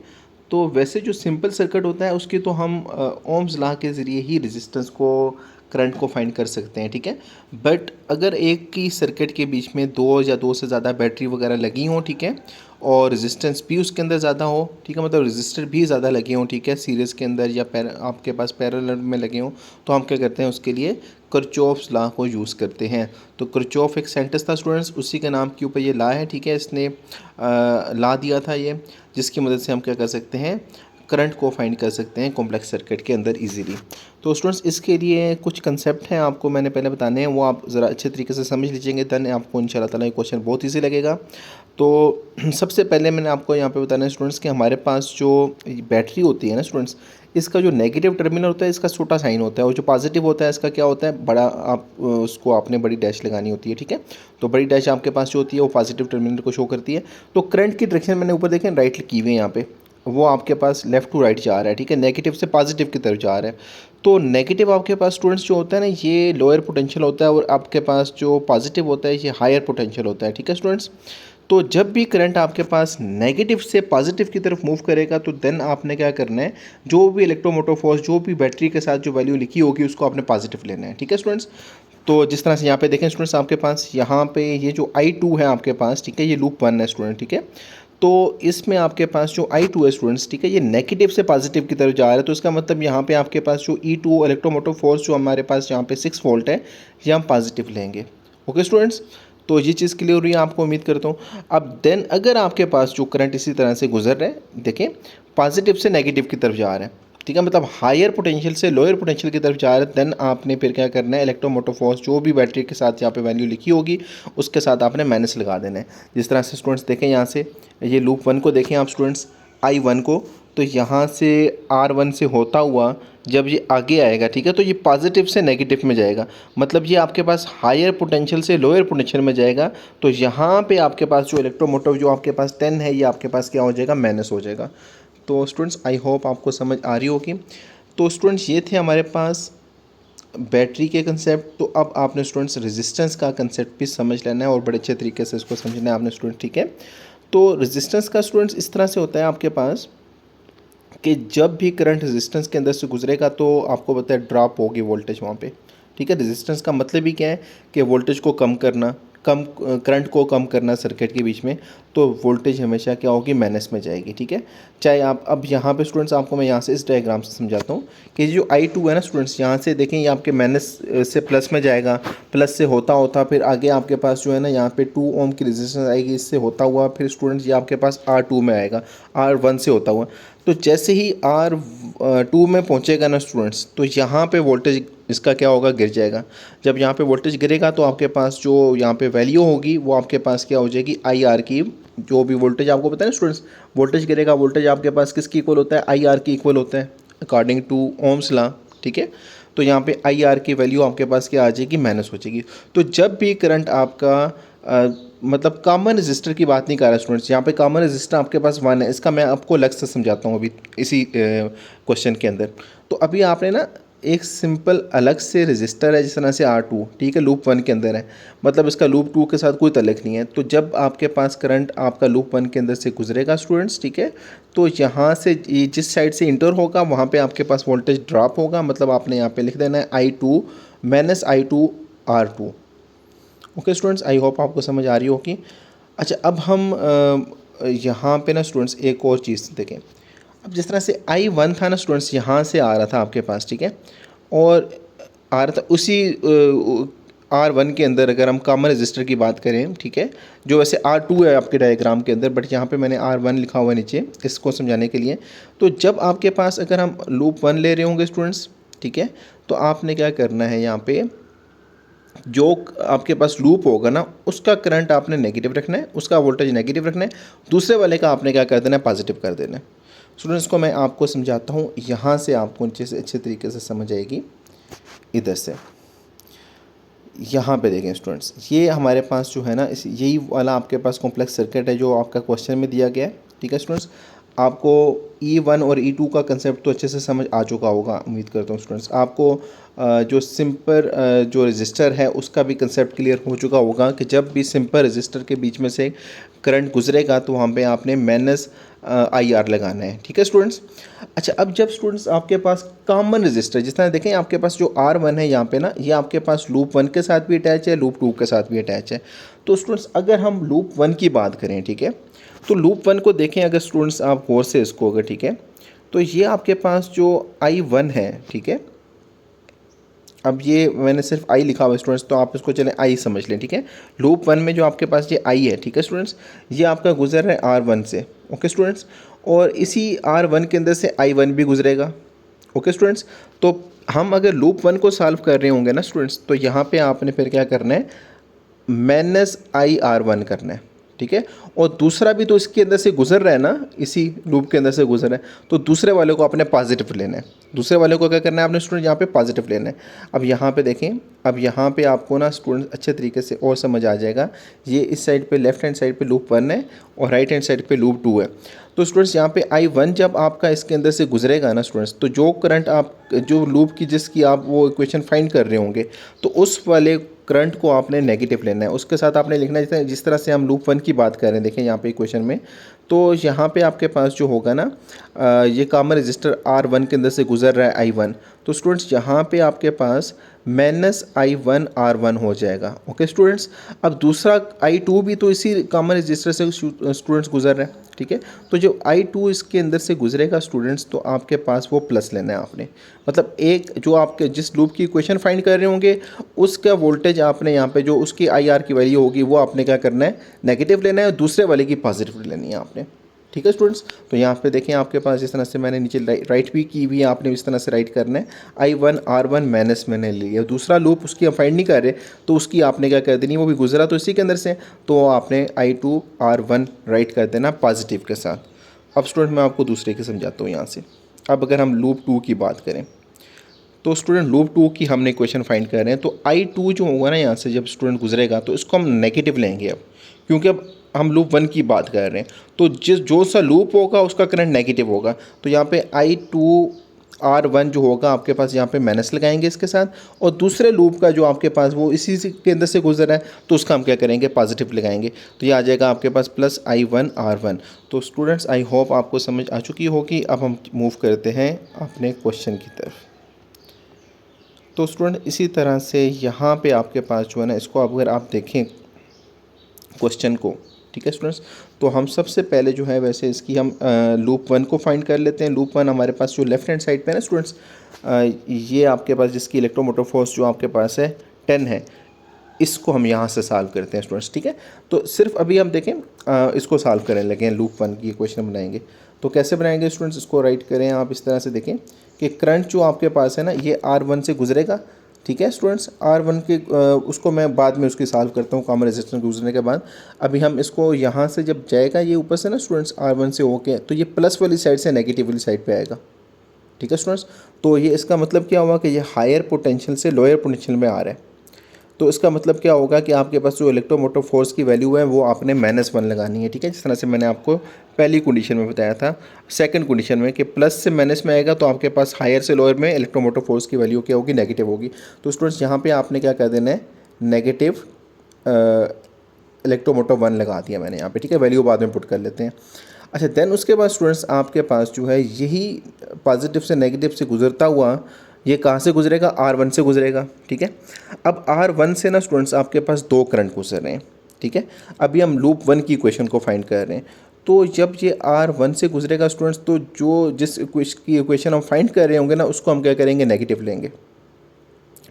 तो वैसे जो सिंपल सर्किट होता है उसकी तो हम ओम्स लॉ के ज़रिए ही रेजिस्टेंस को, करंट को फाइंड कर सकते हैं, ठीक है। बट अगर एक की सर्किट के बीच में 2 या 2 से ज़्यादा बैटरी वगैरह लगी हों, ठीक है, और रेजिस्टेंस भी उसके अंदर ज़्यादा हो, ठीक है, मतलब रेजिस्टर भी ज़्यादा लगे हों, ठीक है, सीरीज़ के अंदर या आपके पास पैरेलल में लगे हों, तो हम क्या करते हैं उसके लिए किरचॉफ्स लॉ को यूज़ करते हैं। तो किरचॉफ एक साइंटिस्ट था स्टूडेंट्स, उसी के नाम के ऊपर ये लॉ है, ठीक है, इसने लॉ दिया था ये, जिसकी मदद से हम क्या कर सकते हैं, करंट को फाइंड कर सकते हैं कॉम्प्लेक्स सर्किट के अंदर इजीली। तो स्टूडेंट्स इसके लिए कुछ कंसेप्ट हैं आपको मैंने पहले बताने हैं, वो आप ज़रा अच्छे तरीके से समझ लीजिएंगे, देन आपको इंशाल्लाह ताला ये क्वेश्चन बहुत ईजी लगेगा। तो सबसे पहले मैंने आपको यहाँ पे बताना है स्टूडेंट्स कि हमारे पास जो बैटरी होती है ना स्टूडेंट्स, इसका जो नेगेटिव टर्मिनल होता है इसका छोटा साइन होता है, और जो पॉजिटिव होता है इसका क्या होता है, बड़ा, आप उसको आपने बड़ी डैश लगानी होती है, ठीक है। तो बड़ी डैश आपके पास जो होती है वो पॉजिटिव टर्मिनल को शो करती है। तो करंट की डायरेक्शन मैंने ऊपर देखें राइट की हुई है यहाँ पे, वो आपके पास लेफ़्ट टू राइट जा रहा है, ठीक है, नेगेटिव से पॉजिटिव की तरफ जा रहा है। तो नेगेटिव आपके पास स्टूडेंट्स जो होता है ना, ये लोअर पोटेंशियल होता है, और आपके पास जो पॉजिटिव होता है ये हायर पोटेंशियल होता है, ठीक है स्टूडेंट्स। तो जब भी करंट आपके पास नेगेटिव से पॉजिटिव की तरफ मूव करेगा तो देन आपने क्या करना है, जो भी इलेक्ट्रोमोटिव फोर्स, जो भी बैटरी के साथ जो वैल्यू लिखी होगी उसको आपने पॉजिटिव लेना है, ठीक है स्टूडेंट्स। तो जिस तरह से यहाँ पे देखें स्टूडेंट्स, आपके पास यहाँ पे ये जो I2 है आपके पास, ठीक है, ये लूप 1 है स्टूडेंट, ठीक है। तो इसमें आपके पास जो I2 है स्टूडेंट्स, ठीक है, ये नेगेटिव से पॉजिटिव की तरफ जा रहा है, तो इसका मतलब यहाँ पे आपके पास जो E2 इलेक्ट्रोमोटिव फोर्स जो हमारे पास यहाँ पे 6 वोल्ट है, ये हम पॉजिटिव लेंगे। ओके स्टूडेंट्स, तो ये चीज़ क्लियर हुई है आपको, उम्मीद करता हूँ। अब देन अगर आपके पास जो करंट इसी तरह से गुजर रहा है, देखें पॉजिटिव से नेगेटिव की तरफ जा रहा है, ठीक है, मतलब हायर पोटेंशियल से लोअर पोटेंशियल की तरफ जा रहा है, देन आपने फिर क्या करना है, इलेक्ट्रोमोटिव फोर्स जो भी बैटरी के साथ यहाँ पे वैल्यू लिखी होगी उसके साथ आपने माइनस लगा देना है। जिस तरह से स्टूडेंट्स देखें यहाँ से, ये लूप 1 को देखें आप स्टूडेंट्स, I1 को, तो यहाँ से R1 से होता हुआ जब ये आगे आएगा, ठीक है, तो ये पॉजिटिव से नेगेटिव में जाएगा, मतलब ये आपके पास हायर पोटेंशियल से लोअर पोटेंशियल में जाएगा। तो यहाँ पे आपके पास जो इलेक्ट्रोमोटिव जो आपके पास 10 है, ये आपके पास क्या हो जाएगा, माइनस हो जाएगा। तो स्टूडेंट्स आई होप आपको समझ आ रही होगी। तो स्टूडेंट्स ये थे हमारे पास बैटरी के कंसेप्ट। तो अब आपने स्टूडेंट्स रेजिस्टेंस का कंसेप्ट भी समझ लेना है और बड़े अच्छे तरीके से इसको समझना है आपने स्टूडेंट, ठीक है। तो रेजिस्टेंस का स्टूडेंट्स इस तरह से होता है आपके पास कि जब भी करंट रेजिस्टेंस के अंदर से गुजरेगा तो आपको पता है ड्रॉप होगी वोल्टेज वहाँ पे, ठीक है। रेजिस्टेंस का मतलब ही क्या है कि वोल्टेज को कम करना, करंट को कम करना सर्किट के बीच में, तो वोल्टेज हमेशा क्या होगी, माइनस में जाएगी, ठीक है। चाहे आप अब यहाँ पे स्टूडेंट्स आपको मैं यहाँ से इस डायग्राम से समझाता हूँ कि जो I2 है ना स्टूडेंट्स, यहाँ से देखें ये आपके माइनस से प्लस में जाएगा, प्लस से होता होता फिर आगे आपके पास जो है ना यहाँ पे 2 ओम की रेजिस्टेंस आएगी, इससे होता हुआ फिर स्टूडेंट्स ये आपके पास R2 में आएगा, R1 से होता हुआ। तो जैसे ही R2 में पहुँचेगा ना स्टूडेंट्स, तो यहाँ पे वोल्टेज इसका क्या होगा, गिर जाएगा। जब यहाँ पे वोल्टेज गिरेगा तो आपके पास जो यहाँ पे वैल्यू होगी वो आपके पास क्या हो जाएगी, IR की, जो भी वोल्टेज आपको पता है ना स्टूडेंट्स, वोल्टेज गिरेगा, वोल्टेज आपके पास किसकी इक्वल होता है, IR की इक्वल होता है अकॉर्डिंग टू ओम्स लॉ, ठीक है। तो यहाँ पे IR की वैल्यू आपके पास क्या आ जाएगी, माइनस हो जाएगी। तो जब भी करंट आपका मतलब कॉमन रजिस्टर की बात नहीं कर रहा स्टूडेंट्स, यहाँ पे कॉमन रजिस्टर आपके पास 1 है, इसका मैं आपको अलग से समझाता हूँ अभी इसी क्वेश्चन के अंदर। तो अभी आपने ना एक सिंपल अलग से रजिस्टर है जिस तरह से R2, ठीक है, लूप 1 के अंदर है, मतलब इसका लूप 2 के साथ कोई ताल्लुक नहीं है। तो जब आपके पास करंट आपका लूप 1 के अंदर से गुजरेगा स्टूडेंट्स, ठीक है, तो यहाँ से ये जिस साइड से इंटर होगा वहाँ पे आपके पास वोल्टेज ड्रॉप होगा, मतलब आपने यहाँ पे लिख देना है I2 minus I2 R2। Okay students, I hope आपको समझ आ रही होगी। अच्छा, अब हम यहाँ पे ना स्टूडेंट्स एक और चीज़ देखें। अब जिस तरह से I1 था ना स्टूडेंट्स, यहाँ से आ रहा था आपके पास, ठीक है, और आ रहा था उसी R1 के अंदर, अगर हम कॉमन रजिस्टर की बात करें, ठीक है, जो वैसे R2 है आपके डायग्राम के अंदर, बट यहाँ पे मैंने R1 लिखा हुआ है नीचे इसको समझाने के लिए। तो जब आपके पास अगर हम लूप 1 ले रहे होंगे स्टूडेंट्स, ठीक है, तो आपने क्या करना है, यहाँ पे जो आपके पास लूप होगा ना उसका करंट आपने नेगेटिव रखना है, उसका वोल्टेज नेगेटिव रखना है, दूसरे वाले का आपने क्या कर देना है, पॉजिटिव कर देना है। स्टूडेंट्स को मैं आपको समझाता हूँ, यहाँ से आपको अच्छे तरीके से समझ आएगी। इधर से यहाँ पे देखें स्टूडेंट्स, ये हमारे पास जो है ना यही वाला आपके पास कॉम्प्लेक्स सर्किट है जो आपका क्वेश्चन में दिया गया है, ठीक है स्टूडेंट्स। आपको E1 और E2 का कंसेप्ट तो अच्छे से समझ आ चुका होगा, उम्मीद करता हूँ स्टूडेंट्स। आपको जो सिंपल जो रजिस्टर है उसका भी कंसेप्ट क्लियर हो चुका होगा कि जब भी सिंपल रजिस्टर के बीच में से करंट गुजरेगा तो वहाँ पे आपने माइनस IR लगाना है, ठीक है स्टूडेंट्स। अच्छा, अब जब स्टूडेंट्स आपके पास कॉमन रजिस्टर, जिस तरह देखें आपके पास जो R1 है यहाँ पे ना, ये आपके पास लूप 1 के साथ भी अटैच है, लूप 2 के साथ भी अटैच है। तो स्टूडेंट्स अगर हम लूप 1 की बात करें, ठीक है, तो लूप वन को देखें अगर स्टूडेंट्स आप गौर से इसको अगर, ठीक है, तो ये आपके पास जो I1 है, ठीक है, अब ये मैंने सिर्फ आई लिखा हुआ है स्टूडेंट्स, तो आप इसको चलें आई समझ लें, ठीक है। लूप वन में जो आपके पास ये आई है, ठीक है स्टूडेंट्स, ये आपका गुजर रहा है R1 से, ओके स्टूडेंट्स, और इसी R1 के अंदर से I1 भी गुजरेगा, ओके स्टूडेंट्स। तो हम अगर लूप वन को सॉल्व कर रहे होंगे ना स्टूडेंट्स, तो यहाँ पे आपने फिर क्या करना है, -IR1 करना है, ठीक है। और दूसरा भी तो इसके अंदर से गुजर रहा है ना, इसी लूप के अंदर से गुजर रहा है, तो दूसरे वाले को आपने पॉजिटिव लेना है। दूसरे वाले को क्या करना है आपने स्टूडेंट, यहाँ पे पॉजिटिव लेना है। अब यहाँ पे देखें, अब यहाँ पे आपको ना स्टूडेंट अच्छे तरीके से और समझ आ जाएगा। ये इस साइड पे लेफ्ट हैंड साइड पे लूप वन है और राइट हैंड साइड पे लूप टू है। तो स्टूडेंट्स यहाँ पे I1 जब आपका इसके अंदर से गुजरेगा ना स्टूडेंट्स, तो जो करंट आप जो लूप की जिसकी आप वो इक्वेशन फाइंड कर रहे होंगे, तो उस वाले करंट को आपने नेगेटिव लेना है। उसके साथ आपने लिखना है जिस तरह से हम लूप वन की बात कर रहे हैं, देखें यहाँ पे इक्वेशन में, तो यहाँ पे आपके पास जो होगा ना, ये कॉमन रजिस्टर R1 के अंदर से गुजर रहा है I1, तो स्टूडेंट्स यहाँ पे आपके पास -I1 R1 हो जाएगा, ओके स्टूडेंट्स। अब दूसरा I2 भी तो इसी कॉमन रजिस्टर से स्टूडेंट्स गुजर रहे हैं, ठीक है। तो जो I2 इसके अंदर से गुजरेगा स्टूडेंट्स, तो आपके पास वो प्लस लेना है आपने, मतलब एक जो आपके जिस लूप की इक्वेशन फाइंड कर रहे होंगे उसका वोल्टेज आपने यहाँ पे जो उसकी IR की वैल्यू होगी वो आपने क्या करना है, नेगेटिव लेना है, और दूसरे वाले की पॉजिटिव लेनी है आपने, ठीक है स्टूडेंट्स। तो यहाँ पे देखें आपके पास जिस तरह से मैंने नीचे राइट भी की हुई है, आपने इस तरह से राइट करना है। I1 R1 माइनस मैंने लिया, दूसरा लूप उसकी हम फाइंड नहीं कर रहे, तो उसकी आपने क्या कर देनी, वो भी गुजरा तो इसी के अंदर से, तो आपने I2 R1 राइट कर देना पॉजिटिव के साथ। अब स्टूडेंट मैं आपको दूसरे के समझाता हूँ यहाँ से। अब अगर हम लूप टू की बात करें, तो स्टूडेंट लूप टू की हमने इक्वेशन फाइंड कर रहे हैं, तो I2 जो होगा ना यहाँ से जब स्टूडेंट गुजरेगा, तो इसको हम नेगेटिव लेंगे अब, क्योंकि अब हम लूप वन की बात कर रहे हैं, तो जो सा लूप होगा उसका करंट नेगेटिव होगा। तो यहाँ पे I2 R1 जो होगा आपके पास, यहाँ पे माइनस लगाएंगे इसके साथ, और दूसरे लूप का जो आपके पास वो इसी के अंदर से गुजर रहा है, तो उसका हम क्या करेंगे, पॉजिटिव लगाएंगे, तो ये आ जाएगा आपके पास +I1 R1। तो स्टूडेंट्स आई होप आपको समझ आ चुकी होगी। अब हम मूव करते हैं अपने क्वेश्चन की तरफ। तो स्टूडेंट इसी तरह से यहाँ पे आपके पास जो है ना, इसको अगर आप देखें क्वेश्चन को, ठीक है स्टूडेंट्स, तो हम सबसे पहले जो है वैसे इसकी हम लूप वन को फाइंड कर लेते हैं। लूप वन हमारे पास जो लेफ्ट हैंड साइड पे है ना स्टूडेंट्स, ये आपके पास जिसकी इलेक्ट्रोमोटिव फोर्स जो आपके पास है 10 है, इसको हम यहाँ से सॉल्व करते हैं स्टूडेंट्स, ठीक है। तो सिर्फ अभी हम देखें इसको सॉल्व करने लगे, लूप वन की इक्वेशन बनाएंगे। तो कैसे बनाएंगे स्टूडेंट्स, इसको राइट करें आप इस तरह से, देखें कि करंट जो आपके पास है ना, ये R1 से गुजरेगा, ठीक है स्टूडेंट्स। R1 के उसको मैं बाद में उसकी सॉल्व करता हूँ कॉमन रेजिस्टेंस गुजरने के बाद। अभी हम इसको यहाँ से जब जाएगा ये ऊपर से ना स्टूडेंट्स R1 से होके, तो ये प्लस वाली साइड से नेगेटिव वाली साइड पे आएगा, ठीक है स्टूडेंट्स। तो ये इसका मतलब क्या हुआ कि ये हायर पोटेंशियल से लोअर पोटेंशियल में आ रहा है। तो इसका मतलब क्या होगा कि आपके पास जो इलेक्ट्रोमोटिव फोर्स की वैल्यू है वो आपने -1 लगानी है, ठीक है, जिस तरह से मैंने आपको पहली कंडीशन में बताया था। सेकंड कंडीशन में कि प्लस से माइनस में आएगा, तो आपके पास हायर से लोअर में इलेक्ट्रोमोटिव फोर्स की वैल्यू क्या होगी, नेगेटिव होगी। तो स्टूडेंट्स यहाँ पे आपने क्या कर देना है, नेगेटिव इलेक्ट्रोमोटिव 1 लगा दिया मैंने यहाँ पे, ठीक है, वैल्यू बाद में पुट कर लेते हैं। अच्छा, देन उसके बाद स्टूडेंट्स आपके पास जो है यही पॉजिटिव से नेगेटिव से गुजरता हुआ ये कहाँ से गुजरेगा, R1 से गुजरेगा, ठीक है। अब R1 से ना स्टूडेंट्स आपके पास दो करंट गुजर रहे हैं, ठीक है। अभी हम लूप वन की इक्वेशन को फाइंड कर रहे हैं, तो जब ये R1 से गुजरेगा स्टूडेंट्स, तो जो जिस की इक्वेशन हम फाइंड कर रहे होंगे ना, उसको हम क्या करेंगे, नेगेटिव लेंगे,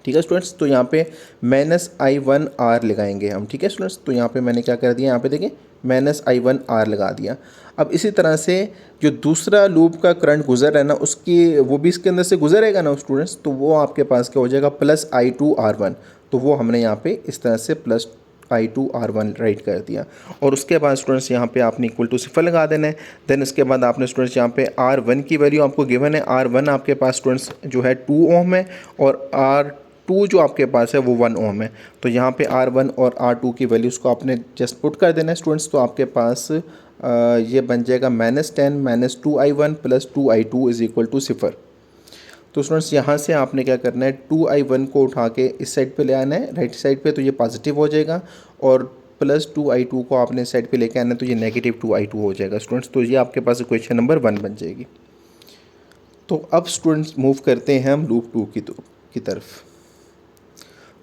ठीक है स्टूडेंट्स। तो यहाँ पे -I1 R लगाएंगे हम, ठीक है स्टूडेंट्स। तो यहाँ पे मैंने क्या कर दिया, यहाँ पे देखिए -I1 R लगा दिया। अब इसी तरह से जो दूसरा लूप का करंट गुजर रहा है ना, उसकी वो भी इसके अंदर से गुजरेगा ना स्टूडेंट्स, तो वो आपके पास क्या हो जाएगा, +I2 R1। तो वो हमने यहाँ पे इस तरह से +I2 R1 राइट कर दिया। और उसके बाद स्टूडेंट्स यहाँ पे आपने इक्वल टू 0 लगा देना है। देन इसके बाद आपने स्टूडेंट्स यहाँ पे R1 की वैल्यू आपको गिवन है, R1 आपके पास स्टूडेंट्स जो है 2 ओम है, और R2 जो आपके पास है वो 1 ओम है। तो यहाँ पे R1 और R2 की वैल्यूज़ को आपने जस्ट पुट कर देना है स्टूडेंट्स। तो आपके पास ये बन जाएगा -10 -2I1 + 2I2 = 0। तो स्टूडेंट्स यहाँ से आपने क्या करना है, 2I1 को उठा के इस साइड पे ले आना है, राइट साइड पे, तो ये पॉजिटिव हो जाएगा, और +2I2 को आपने इस साइड पे लेके आना है, तो ये -2I2 हो जाएगा स्टूडेंट्स। तो ये आपके पास इक्वेशन नंबर 1 बन जाएगी। तो अब स्टूडेंट्स मूव करते हैं हम लूप 2 की तरफ।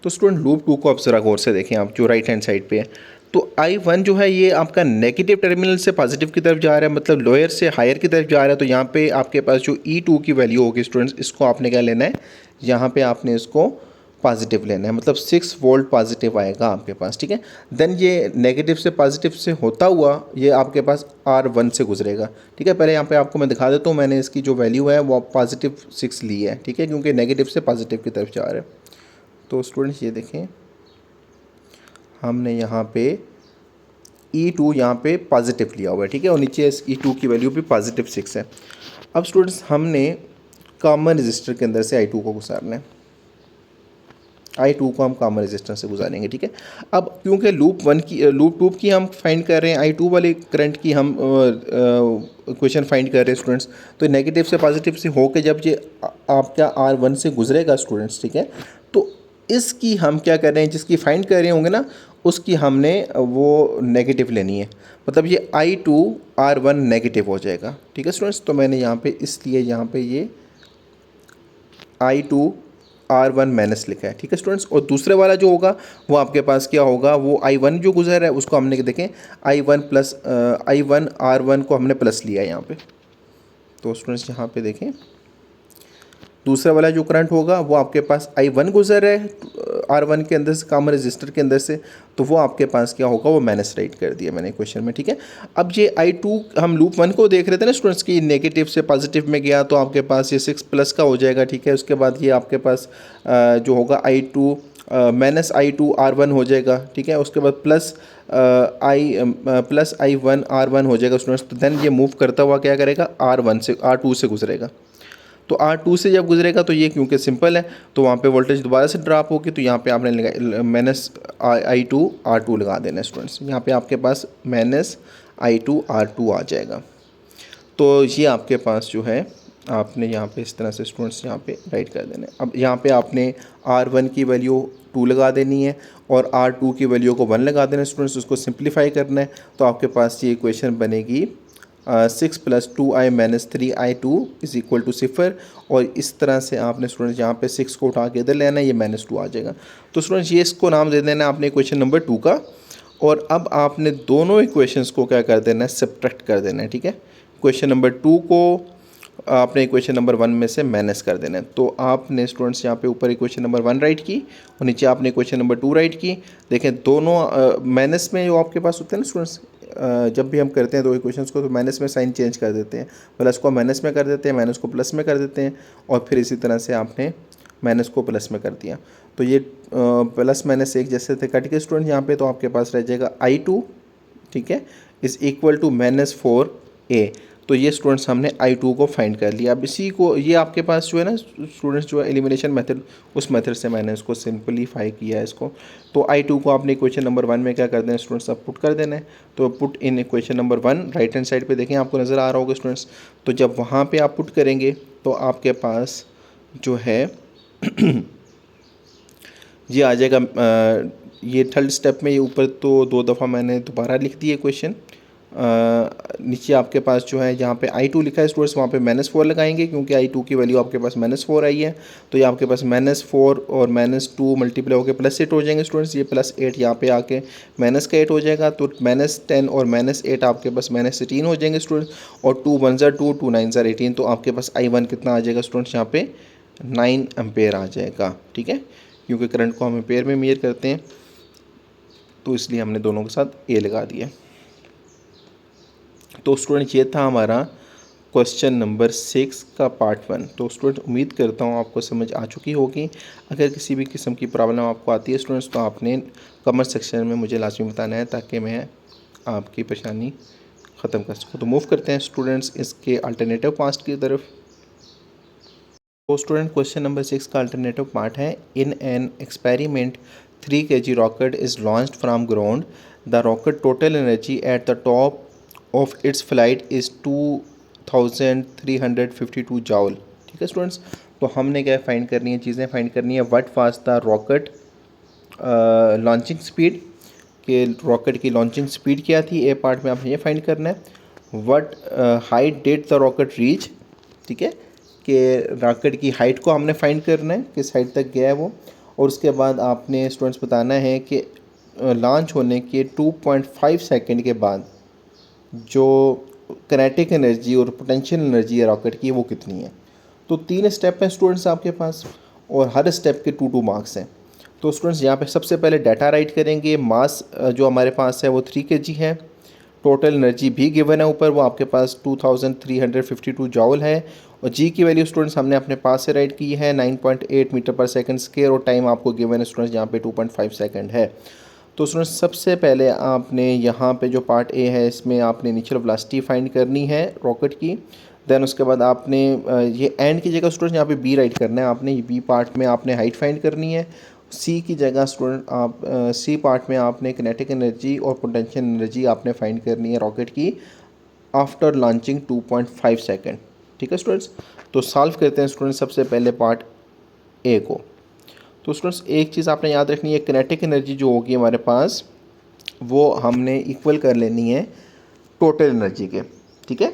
तो स्टूडेंट लूप 2 को आप ज़रा गौर से देखें, आप जो राइट हैंड साइड पे है, तो I1 जो है ये आपका नेगेटिव टर्मिनल से पॉजिटिव की तरफ जा रहा है, मतलब लोअर से हायर की तरफ जा रहा है। तो यहाँ पे आपके पास जो E2 की वैल्यू होगी स्टूडेंट्स, इसको आपने क्या लेना है, यहाँ पे आपने इसको पॉजिटिव लेना है, मतलब 6 वोल्ट पॉजिटिव आएगा आपके पास, ठीक है। देन ये नेगेटिव से पॉजिटिव से होता हुआ ये आपके पास R1 से गुजरेगा, ठीक है। पहले यहाँ पे आपको मैं दिखा देता हूँ, मैंने इसकी जो वैल्यू है वो पॉजिटिव 6 ली है, ठीक है, क्योंकि नेगेटिव से पॉजिटिव की तरफ जा रहा है। तो स्टूडेंट्स ये देखें, हमने यहाँ पे E2 यहाँ पे पॉजिटिव लिया हुआ है, ठीक है, और नीचे इस E2 की वैल्यू भी पॉजिटिव 6 है। अब स्टूडेंट्स हमने कॉमन रजिस्टर के अंदर से I2 को गुजारना है, I2 को हम कॉमन रजिस्टर से गुजारेंगे, ठीक है। अब क्योंकि लूप 2 की हम फाइंड कर रहे हैं, I2 वाले करंट की हम इक्वेशन फाइंड कर रहे हैं स्टूडेंट्स, तो नेगेटिव से पॉजिटिव से होकर जब ये आपका R1 से गुजरेगा स्टूडेंट्स, ठीक है, तो इसकी हम क्या कर रहे हैं, जिसकी फाइंड कर रहे होंगे ना, उसकी हमने वो नेगेटिव लेनी है, मतलब ये I2 R1 नेगेटिव हो जाएगा, ठीक है स्टूडेंट्स। तो मैंने यहाँ पे इसलिए यहाँ पे ये I2 R1 माइनस लिखा है, ठीक है स्टूडेंट्स। और दूसरे वाला जो होगा वो आपके पास क्या होगा, वो I1 जो गुजर रहा है उसको हमने देखें I1 R1 को हमने प्लस लिया है यहाँ पे। तो स्टूडेंट्स यहाँ पे देखें, दूसरा वाला जो करंट होगा वो आपके पास I1 गुजर रहा है R1 के अंदर से, कॉमन रजिस्टर के अंदर से, तो वो आपके पास क्या होगा, वो माइनस राइट कर दिया मैंने क्वेश्चन में, ठीक है। अब ये I2 हम लूप 1 को देख रहे थे ना स्टूडेंट्स की, नेगेटिव से पॉजिटिव में गया तो आपके पास ये 6 प्लस का हो जाएगा, ठीक है। उसके बाद ये आपके पास जो होगा I2 माइनस I2 R1 हो जाएगा, ठीक है। उसके बाद प्लस I1 R1 हो जाएगा स्टूडेंट्स। तो देन ये मूव करता हुआ क्या करेगा, R2 से गुजरेगा। तो R2 से जब गुजरेगा तो ये क्योंकि सिंपल है तो वहाँ पे वोल्टेज दोबारा से ड्रॉप होगी, तो यहाँ पे आपने माइनस I2 R2 लगा देना है स्टूडेंट्स। यहाँ पे आपके पास माइनस I2 R2 आ जाएगा। तो ये आपके पास जो है आपने यहाँ पे इस तरह से स्टूडेंट्स यहाँ पे राइट कर देना है। अब यहाँ पे आपने R1 की वैल्यू 2 लगा देनी है और R2 की वैल्यू को 1 लगा देना है स्टूडेंट्स, उसको सिंप्लीफाई करना है। तो आपके पास ये इक्वेशन बनेगी 6 + 2i - 3i2 = 0। और इस तरह से आपने स्टूडेंट्स यहाँ पे 6 को उठा के इधर लेना है, ये -2 आ जाएगा। तो स्टूडेंट्स ये इसको नाम दे देना है आपने इक्वेशन नंबर 2 का। और अब आपने दोनों इक्वेशंस को क्या कर देना है, सब्ट्रैक्ट कर देना है, ठीक है। इक्वेशन नंबर 2 को आपने इक्वेशन नंबर 1 में से माइनस कर देना है। तो आपने स्टूडेंट्स यहाँ पे ऊपर इक्वेशन नंबर 1 राइट की और नीचे आपने इक्वेशन नंबर 2 राइट की। देखें दोनों माइनस में जो आपके पास होते हैं ना स्टूडेंट्स, जब भी हम करते हैं दो इक्वेशंस को तो माइनस में साइन चेंज कर देते हैं, प्लस को माइनस में कर देते हैं, माइनस को प्लस में कर देते हैं, और फिर इसी तरह से आपने माइनस को प्लस में कर दिया। तो ये प्लस माइनस एक जैसे थे कट के स्टूडेंट यहाँ पे, तो आपके पास रह जाएगा I2, ठीक है, = -4a। तो ये स्टूडेंट्स हमने I2 को फाइंड कर लिया। अब इसी को ये आपके पास जो है ना स्टूडेंट्स, जो है एलिमिनेशन मेथड, उस मेथड से मैंने इसको सिंपलीफाई किया है इसको। तो I2 को आपने इक्वेशन नंबर 1 में क्या कर देना है स्टूडेंट्स, अब पुट कर देना है। तो put in equation number 1, right hand side पे देखें आपको नज़र आ रहा होगा स्टूडेंट्स। तो जब वहाँ पे आप पुट करेंगे तो आपके पास जो है ये आ जाएगा, ये थर्ड स्टेप में ये ऊपर तो 2 दफ़ा मैंने दोबारा लिख दिया क्वेश्चन। नीचे आपके पास जो है जहाँ पे I2 लिखा है स्टूडेंट्स, वहाँ पे -4 लगाएंगे क्योंकि I2 की वैल्यू आपके पास -4 आई है। तो ये आपके पास -4 और -2 मल्टीप्लाई होकर +8 हो जाएंगे स्टूडेंट्स। ये +8 यहाँ पे आके -8 हो जाएगा, तो -10 और -8 आपके पास -18 हो जाएंगे स्टूडेंट्स। और 2 × 1 = 2, 2 × 9 = 18। तो आपके पास I1 कितना आ जाएगा स्टूडेंट्स, यहाँ पे 9 एम्पेयर आ जाएगा, ठीक है, क्योंकि करंट को हम एम्पेयर में मेजर करते हैं, तो इसलिए हमने दोनों के साथ A लगा दिया। तो स्टूडेंट ये था हमारा क्वेश्चन नंबर 6 का पार्ट 1। तो स्टूडेंट उम्मीद करता हूँ आपको समझ आ चुकी होगी। अगर किसी भी किस्म की प्रॉब्लम आपको आती है स्टूडेंट्स, तो आपने कमेंट सेक्शन में मुझे लाजमी बताना है ताकि मैं आपकी परेशानी ख़त्म कर सकूँ। तो मूव करते हैं स्टूडेंट्स इसके अल्टरनेटिव पार्ट की तरफ। तो स्टूडेंट क्वेश्चन नंबर 6 का अल्टरनेटिव पार्ट है, in an experiment 3 kg rocket is launched from ground. The rocket total energy at the top of its flight is 2352 जॉल, ठीक है स्टूडेंट्स। तो हमने क्या फाइंड करनी है, चीज़ें फाइंड करनी है। What was the rocket launching speed, के रॉकेट की लॉन्चिंग स्पीड क्या थी, ए पार्ट में आपने ये फाइंड करना है। What height did the rocket reach, ठीक है, कि रॉकेट की हाइट को हमने फाइंड करना है, किस हाइट तक गया है वो। और उसके बाद आपने स्टूडेंट्स बताना है कि लॉन्च होने के 2.5 सेकंड के बाद जो किनेटिक एनर्जी और पोटेंशियल एनर्जी है रॉकेट की वो कितनी है। तो 3 स्टेप हैं स्टूडेंट्स आपके पास और हर स्टेप के 2 मार्क्स हैं। तो स्टूडेंट्स यहाँ पे सबसे पहले डाटा राइट करेंगे। मास जो हमारे पास है वो 3 kg है। टोटल एनर्जी भी गिवन है ऊपर, वो आपके पास 2352 जॉल है। और जी की वैल्यू स्टूडेंट्स हमने अपने पास से राइट की है 9.8 मीटर पर सेकंड स्क्वायर, और टाइम आपको गिवन है स्टूडेंट्स यहाँ पे 2.5 सेकंड है। तो स्टूडेंट्स सबसे पहले आपने यहाँ पे जो पार्ट ए है इसमें आपने इनिशियल वेलोसिटी फाइंड करनी है रॉकेट की। देन उसके बाद आपने ये एंड की जगह स्टूडेंट्स यहाँ पे बी राइट करना है आपने, बी पार्ट में आपने हाइट फाइंड करनी है। सी की जगह स्टूडेंट आप सी पार्ट में आपने किनेटिक एनर्जी और पोटेंशियल एनर्जी आपने फाइंड करनी है रॉकेट की आफ्टर लॉन्चिंग 2.5 सेकंड। ठीक है स्टूडेंट्स, तो सॉल्व करते हैं स्टूडेंट्स सबसे पहले पार्ट ए को। तो स्टूडेंट्स एक चीज़ आपने याद रखनी है, किनेटिक एनर्जी जो होगी हमारे पास वो हमने इक्वल कर लेनी है टोटल एनर्जी के। ठीक है,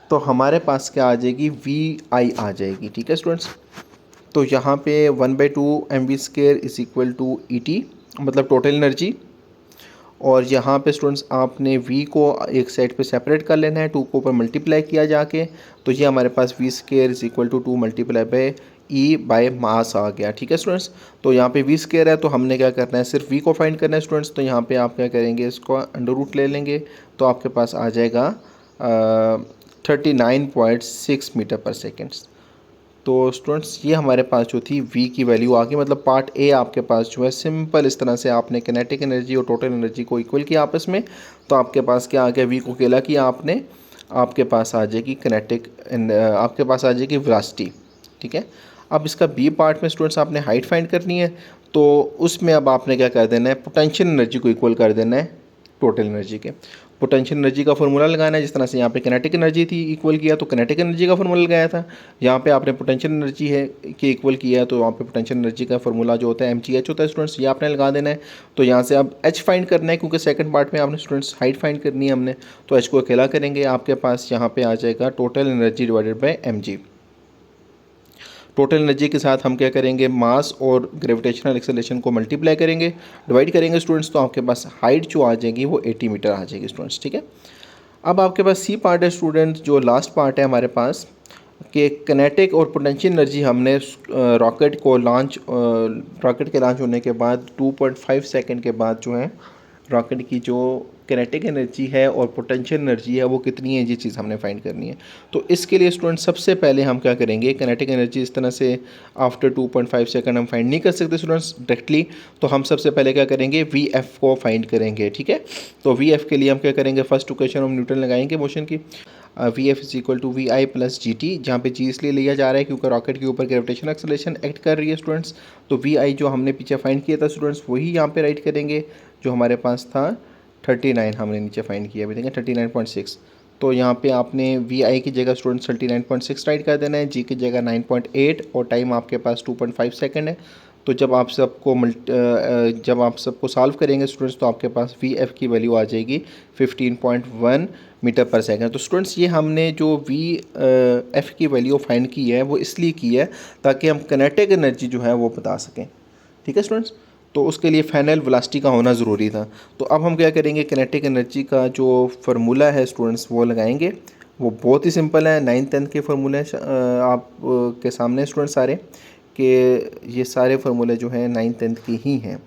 तो हमारे पास क्या आ जाएगी, वी आई आ जाएगी। ठीक है स्टूडेंट्स, तो यहाँ पे 1/2 mv² is equal to ET मतलब टोटल एनर्जी। और यहाँ पे स्टूडेंट्स आपने v को एक साइड पे सेपरेट कर लेना है, 2 को ऊपर मल्टीप्लाई किया जाके, तो ये हमारे पास v² is equal to 2 multiply by E by mass आ गया। ठीक है स्टूडेंट्स, तो यहाँ पे v² है तो हमने क्या करना है, सिर्फ v को फाइंड करना है स्टूडेंट्स। तो यहाँ पे आप क्या करेंगे, इसको अंडर रूट ले लेंगे, तो आपके पास आ जाएगा 39.6 मीटर पर सेकेंड। तो स्टूडेंट्स ये हमारे पास जो थी v की वैल्यू आ गई, मतलब पार्ट ए आपके पास जो है सिंपल इस तरह से आपने किनेटिक एनर्जी और टोटल एनर्जी को इक्वल किया आपस में, तो आपके पास क्या आ गया, v को अकेला किया आपने, आपके पास आ जाएगी आपके पास आ जाएगी वेलोसिटी। ठीक है, अब इसका बी पार्ट में स्टूडेंट्स आपने हाइट फाइंड करनी है, तो उसमें अब आपने क्या कर देना है, पोटेंशियल एनर्जी को इक्वल कर देना है टोटल एनर्जी के। पोटेंशियल एनर्जी का फॉर्मूला लगाना है, जिस तरह से यहाँ पे किनेटिक एनर्जी थी इक्वल किया तो किनेटिक एनर्जी का फॉर्मूला लगाया था, यहाँ पे आपने पोटेंशियल एनर्जी है कि इक्वल किया है, तो वहाँ पे पोटेंशियल एनर्जी का फॉर्मूला जो होता है mgh होता है स्टूडेंट्स, ये आपने लगा देना है। तो यहाँ से अब h फाइंड करना है, क्योंकि सेकंड पार्ट में आपने स्टूडेंट्स हाइट फाइंड करनी है हमने, तो h को अकेला करेंगे, आपके पास यहाँ पे आ जाएगा total energy divided by mg। Total energy के साथ हम क्या करेंगे, मास और ग्रेविटेशनल एक्सेलरेशन को मल्टीप्लाई करेंगे, डिवाइड करेंगे स्टूडेंट्स, तो आपके पास हाइट जो आ जाएगी वो 80 मीटर आ जाएगी स्टूडेंट्स। ठीक है, अब आपके पास सी पार्ट है स्टूडेंट्स, जो लास्ट पार्ट है हमारे पास कि किनेटिक और पोटेंशियल एनर्जी हमने रॉकेट के लॉन्च होने के बाद 2.5 सेकंड के बाद जो है रॉकेट की जो किनेटिक एनर्जी है और पोटेंशियल एनर्जी है वो कितनी है, ये चीज़ हमने फाइंड करनी है। तो इसके लिए स्टूडेंट सबसे पहले हम क्या करेंगे, किनेटिक एनर्जी इस तरह से आफ्टर 2.5 सेकंड हम फाइंड नहीं कर सकते स्टूडेंट्स डायरेक्टली, तो हम सबसे पहले क्या करेंगे, VF को फाइंड करेंगे। ठीक है, तो VF के लिए हम क्या करेंगे, फर्स्ट इक्वेशन हम न्यूटन लगाएंगे मोशन की, VF is equal to VI plus GT, जहाँ पे G इसलिए लिया जा रहा है क्योंकि रॉकेट के ऊपर ग्रेविटेशन एक्सेलरेशन एक्ट कर रही है स्टूडेंट्स। तो VI जो हमने पीछे फाइंड किया था स्टूडेंट्स वही यहाँ पे राइट करेंगे, जो हमारे पास था 39 हमने नीचे फाइंड किया, अभी देखें 39.6, तो यहाँ पे आपने VI की जगह स्टूडेंट्स 39.6 राइट कर देना है, G की जगह 9.8, और टाइम आपके पास 2.5 सेकंड है। तो जब आप सबको सॉल्व करेंगे स्टूडेंट्स, तो आपके पास VF की वैल्यू आ जाएगी 15.1 मीटर पर सेकंड। तो स्टूडेंट्स ये हमने जो VF की वैल्यू फाइंड की है वो इसलिए की है ताकि हम किनेटिक एनर्जी जो है वो बता सकें। ठीक है स्टूडेंट्स, तो उसके लिए फाइनल वेलोसिटी का होना ज़रूरी था। तो अब हम क्या करेंगे, किनेटिक एनर्जी का जो फार्मूला है स्टूडेंट्स वो लगाएंगे, वो बहुत ही सिंपल है, 9th-10th के फार्मूले आप के सामने स्टूडेंट्स सारे कि ये सारे फार्मूले जो हैं 9th-10th की ही हैं।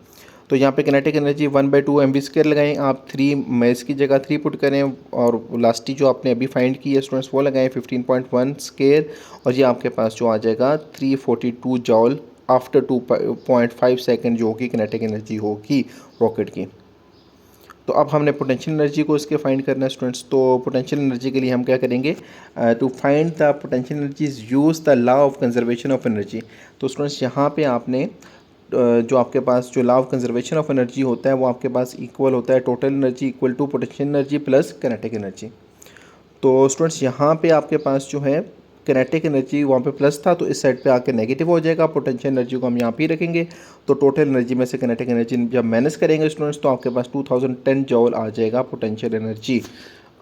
तो यहाँ पे किनेटिक एनर्जी 1/2 mv² लगाएं आप, 3 मैस की जगह 3 पुट करें, और वेलोसिटी जो आपने अभी फाइंड की है स्टूडेंट्स वो लगाएं 15.1 स्क्वायर, और ये आपके पास जो आ जाएगा 342 जॉल आफ्टर 2.5 सेकंड जो होगी किनेटिक एनर्जी होगी रॉकेट की। तो अब हमने पोटेंशियल एनर्जी को इसके फाइंड करना है स्टूडेंट्स। तो पोटेंशियल एनर्जी के लिए हम क्या करेंगे, to find the potential energy use the law of conservation of energy. तो स्टूडेंट्स यहाँ पे आपने जो आपके पास जो law of conservation of energy होता है वो आपके पास इक्वल होता है total energy equal to potential energy plus kinetic energy. तो स्टूडेंट्स यहाँ पे आपके पास जो है किनेटिक एनर्जी वहाँ पे प्लस था, तो इस साइड पे आके नेगेटिव हो जाएगा, पोटेंशियल एनर्जी को हम यहाँ पे ही रखेंगे। तो टोटल एनर्जी में से किनेटिक एनर्जी जब माइनस करेंगे स्टूडेंट्स, तो आपके पास 2010 जॉल आ जाएगा potential energy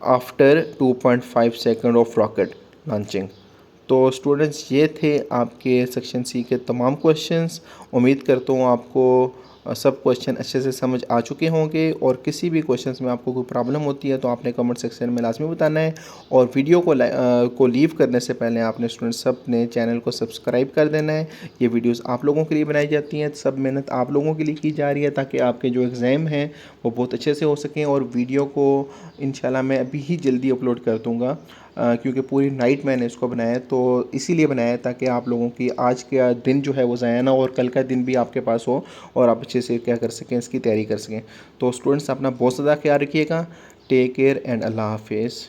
after 2.5 second of rocket launching. तो स्टूडेंट्स ये थे आपके सेक्शन सी के तमाम क्वेश्चंस। उम्मीद करता हूँ आपको सब क्वेश्चन अच्छे से समझ आ चुके होंगे। और किसी भी क्वेश्चंस में आपको कोई प्रॉब्लम होती है तो आपने कमेंट सेक्शन में लाजमी बताना है। और वीडियो को लीव करने से पहले आपने स्टूडेंट सब ने चैनल को सब्सक्राइब कर देना है। ये वीडियोस आप लोगों के लिए बनाई जाती हैं, सब मेहनत आप लोगों के लिए की जा रही है ताकि आपके जो एग्ज़ाम हैं वो बहुत अच्छे से हो सकें। और वीडियो को इंशाल्लाह मैं अभी ही जल्दी अपलोड कर दूँगा, क्योंकि पूरी नाइट मैंने इसको बनाया है, तो इसीलिए बनाया है ताकि आप लोगों की आज का दिन जो है वो ज़ाया ना हो और कल का दिन भी आपके पास हो और आप अच्छे से क्या कर सकें, इसकी तैयारी कर सकें। तो स्टूडेंट्स अपना बहुत ज़्यादा ख्याल रखिएगा। टेक केयर एंड अल्लाह हाफिज़।